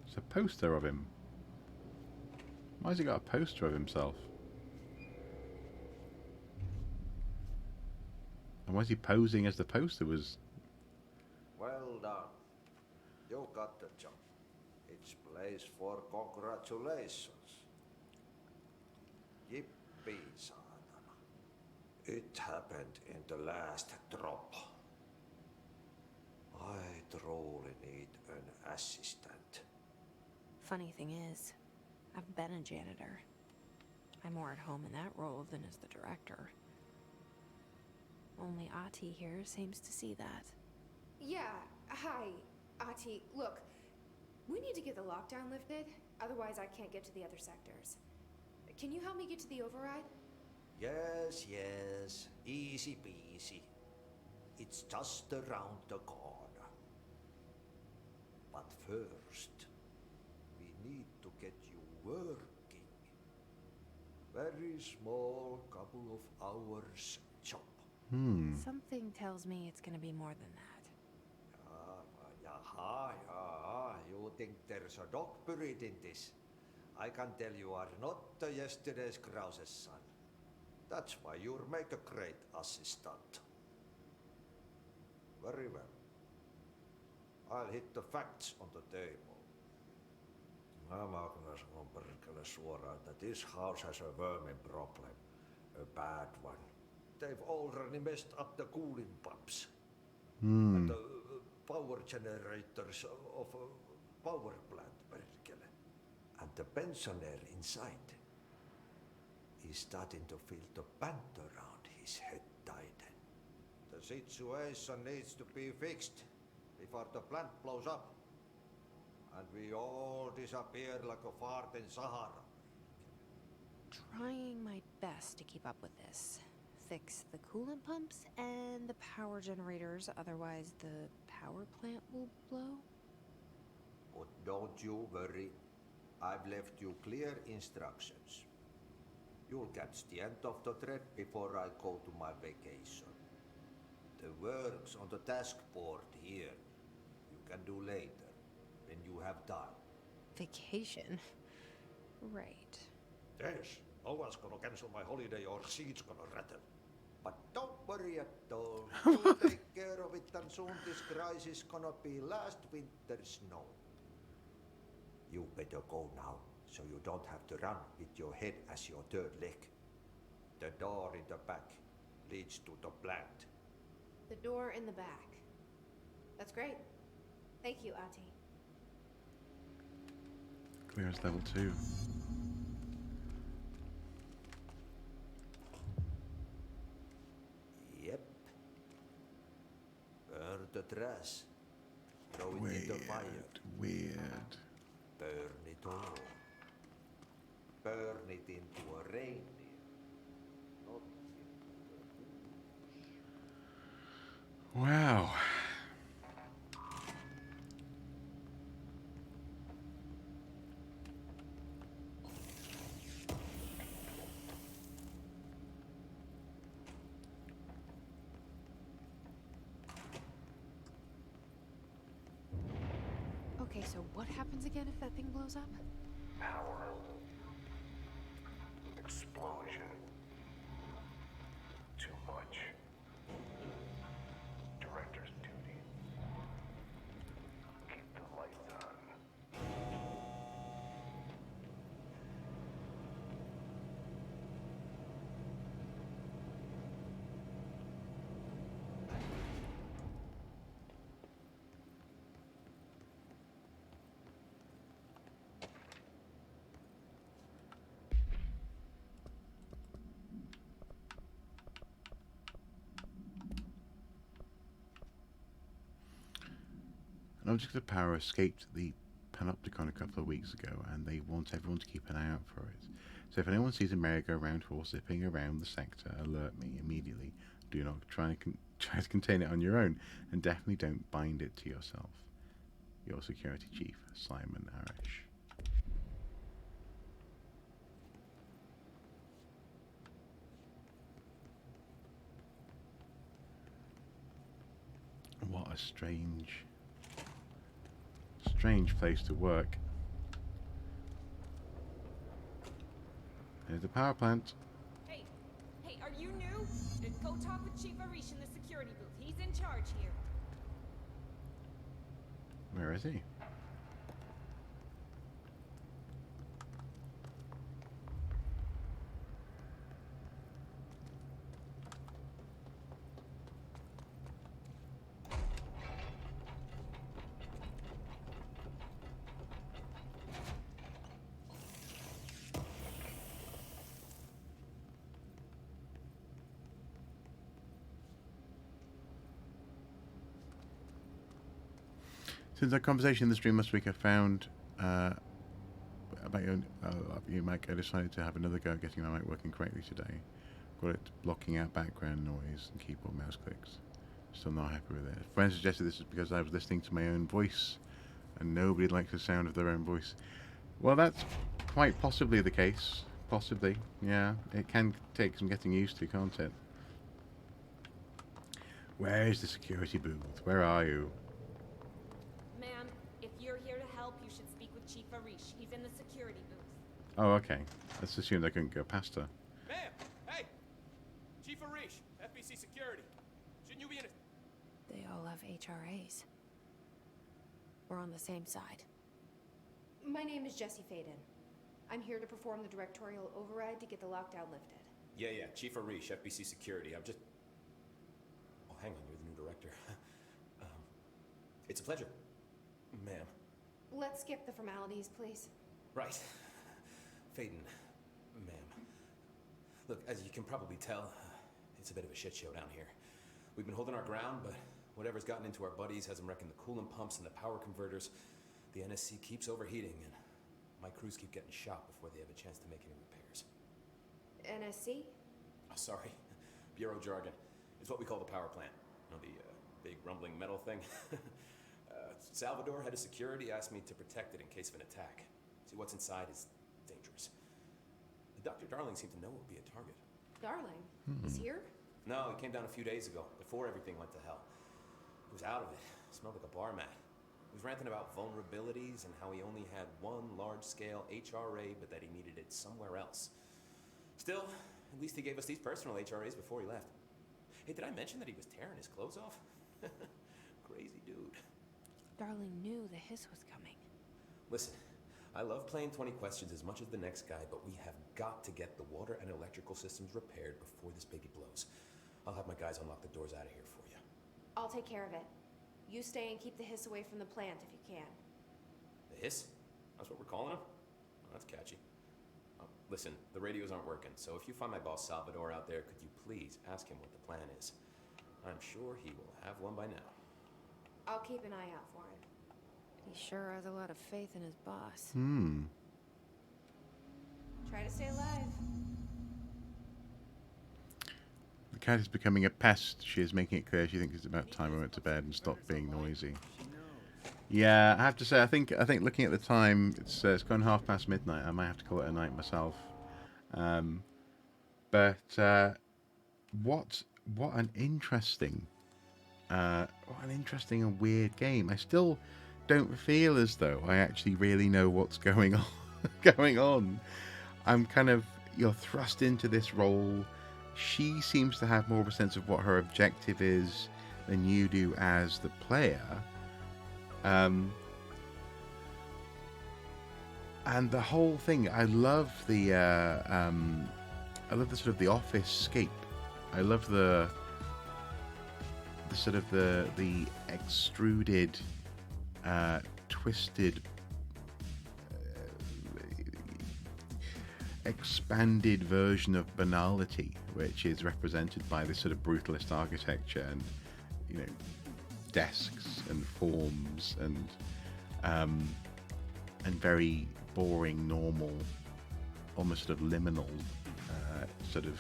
It's a poster of him. Why has he got a poster of himself? And why is he posing as the poster was... Well done. You got the job. It's place for congratulations. Yippee, saatana. It happened in the last drop. I truly need an assistant. Funny thing is, I've been a janitor. I'm more at home in that role than as the director. Only Ahti here seems to see that. Yeah, hi, Ahti. Look, we need to get the lockdown lifted, otherwise I can't get to the other sectors. Can you help me get to the override? Yes, yes. Easy peasy. It's just around the corner. But first, we need to get you working. Very small, couple of hours job. Something tells me it's gonna be more than that. Yeah, you think there's a dog buried in this? I can tell you are not yesterday's Krause's son. That's why you'll make a great assistant. Very well. I'll hit the facts on the table. Mä kyllä sanon perkele suoraan, that this house has a vermin problem. A bad one. They've already messed up the cooling pumps. And the power generators of a power plant, perkele. And the pensioner inside is starting to feel the band around his head tighten. The situation needs to be fixed before the plant blows up. And we all disappear like a fart in Sahara. Trying my best to keep up with this. Fix the coolant pumps and the power generators, otherwise the power plant will blow? But don't you worry. I've left you clear instructions. You'll catch the end of the thread before I go to my vacation. The work's on the task board here. You can do later, when you have time. Vacation? Right. Yes, no one's gonna cancel my holiday or seat's gonna rattle. But don't worry at all. You'll take care of it and soon this crisis gonna be last winter's snow. You better go now, so you don't have to run with your head as your third leg. The door in the back leads to the plant. The door in the back. That's great. Thank you, Ati. Clear as level 2. Yep. Burn the trash. Throw it in the fire. Weird. Burn it all. Burn it into a reindeer. Not Wow. Okay, so what happens again if that thing blows up? Power. Explosion. Too much. Director's duty. Keep the lights on. An object of power escaped the Panopticon a couple of weeks ago, and they want everyone to keep an eye out for it. So if anyone sees a merry-go-round horse zipping around the sector, alert me immediately. Do not try to contain it on your own, and definitely don't bind it to yourself. Your security chief, Simon Arish. What a strange place to work. There's the power plant. Hey, are you new? Go talk with Chief Arish in the security booth. He's in charge here. Where is he? Since our conversation in the stream last week, I found about your mic. I decided to have another go at getting my mic working correctly today. Got it blocking out background noise and keyboard mouse clicks. Still not happy with it. Friends suggested this is because I was listening to my own voice, and nobody likes the sound of their own voice. Well, that's quite possibly the case. Possibly, yeah. It can take some getting used to, can't it? Where is the security booth? Where are you? Ma'am, if you're here to help, you should speak with Chief Arish. He's in the security booth. Oh, okay. Let's assume they couldn't go past her. Ma'am! Hey! Chief Arish, FBC Security. Shouldn't you be in a... They all have HRAs. We're on the same side. My name is Jesse Faden. I'm here to perform the directorial override to get the lockdown lifted. Yeah, Chief Arish, FBC Security. I'm just... Oh, hang on, you're the new director. It's a pleasure, ma'am. Let's skip the formalities, please. Right. Faden, ma'am. Look, as you can probably tell, it's a bit of a shit show down here. We've been holding our ground, but whatever's gotten into our buddies has them wrecking the coolant pumps and the power converters. The NSC keeps overheating, and my crews keep getting shot before they have a chance to make any repairs. NSC? Oh, sorry. Bureau jargon. It's what we call the power plant. You know, the big rumbling metal thing? Salvador, head of security, asked me to protect it in case of an attack. See, what's inside is dangerous. Dr. Darling seemed to know it would be a target. Darling? He's here? No, he came down a few days ago, before everything went to hell. He was out of it. Smelled like a bar mat. He was ranting about vulnerabilities and how he only had one large-scale HRA, but that he needed it somewhere else. Still, at least he gave us these personal HRAs before he left. Hey, did I mention that he was tearing his clothes off? Crazy dude. Darling knew the hiss was coming. Listen, I love playing 20 questions as much as the next guy, but we have got to get the water and electrical systems repaired before this baby blows. I'll have my guys unlock the doors out of here for you. I'll take care of it. You stay and keep the hiss away from the plant if you can. The hiss? That's what we're calling him? Oh, that's catchy. Oh, listen, the radios aren't working, so if you find my boss Salvador out there, could you please ask him what the plan is? I'm sure he will have one by now. I'll keep an eye out for him. He sure has a lot of faith in his boss. Try to stay alive. The cat is becoming a pest. She is making it clear she thinks it's about time I went to bed and stopped being noisy. Yeah, I have to say, I think looking at the time, it's gone midnight. I might have to call it a night myself. But what an interesting and weird game. I still don't feel as though I actually really know what's going on. I'm kind of, you're thrust into this role. She seems to have more of a sense of what her objective is than you do as the player. And the whole thing, I love the sort of the office scape. I love the sort of the extruded, twisted, expanded version of banality, which is represented by this sort of brutalist architecture and, you know, desks and forms and very boring, normal, almost sort of liminal, sort of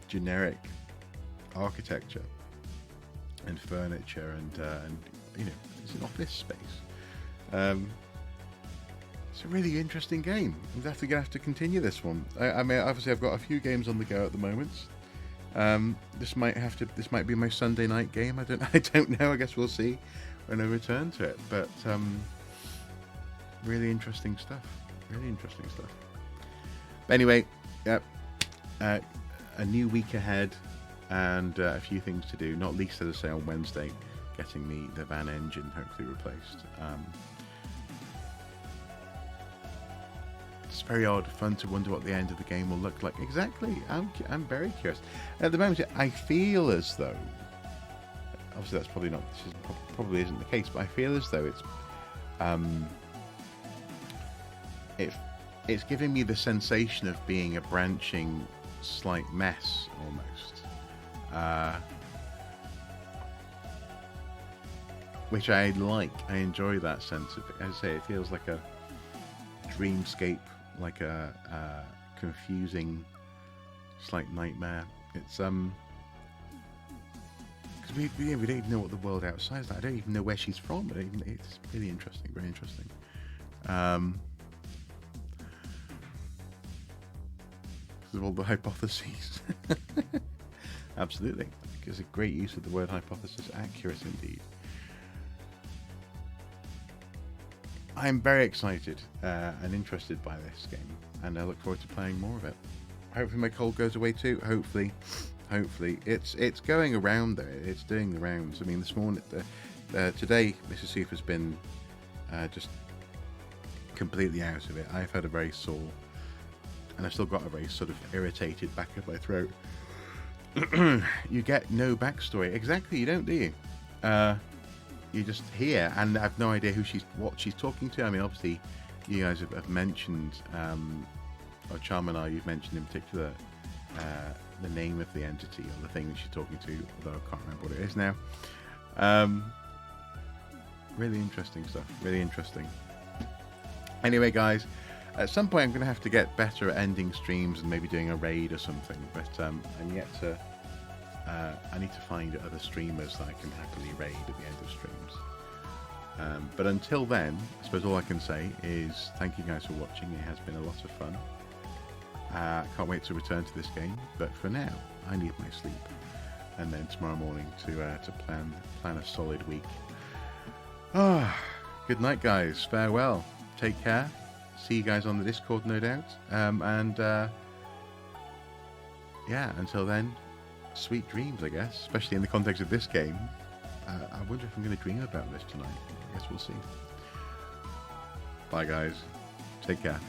generic architecture and furniture and you know, it's an office space. It's a really interesting game. I'm gonna have to continue this one. I mean, obviously, I've got a few games on the go at the moment. This might be my Sunday night game. I don't know. I guess we'll see when I return to it. But really interesting stuff. But anyway, yep. A new week ahead, and a few things to do. Not least, as I say, on Wednesday, getting the van engine hopefully replaced. It's very odd, fun to wonder what the end of the game will look like. Exactly, I'm very curious. At the moment, I feel as though, obviously that's probably not, probably isn't the case, but I feel as though it's giving me the sensation of being a branching slight mess almost, which I like. I enjoy that sense of it. As I say, it feels like a dreamscape, like a confusing slight nightmare. It's because we don't even know what the world outside is like. I don't even know where she's from. It's really interesting, very interesting. Because of all the hypotheses. Absolutely, it's a great use of the word hypothesis. Accurate indeed. I'm very excited and interested by this game, and I look forward to playing more of it. Hopefully my cold goes away too. Hopefully it's going around though. It's doing the rounds. I mean, this morning, today, Mrs. Soof has been just completely out of it. I've had a very sore, and I've still got a very sort of irritated back of my throat. You get no backstory. Exactly, you don't, do you? You just hear, and I have no idea what she's talking to. I mean, obviously, you guys have mentioned, or Charm and I, you've mentioned in particular the name of the entity or the thing that she's talking to, although I can't remember what it is now. Really interesting stuff. Really interesting. Anyway, guys, at some point I'm going to have to get better at ending streams and maybe doing a raid or something. But I'm yet to. I need to find other streamers that I can happily raid at the end of streams. But until then, I suppose all I can say is thank you guys for watching. It has been a lot of fun. I can't wait to return to this game. But for now, I need my sleep, and then tomorrow morning to plan a solid week. Good night, guys. Farewell. Take care. See you guys on the Discord, no doubt. Yeah, until then, sweet dreams, I guess. Especially in the context of this game. I wonder if I'm going to dream about this tonight. I guess we'll see. Bye, guys. Take care.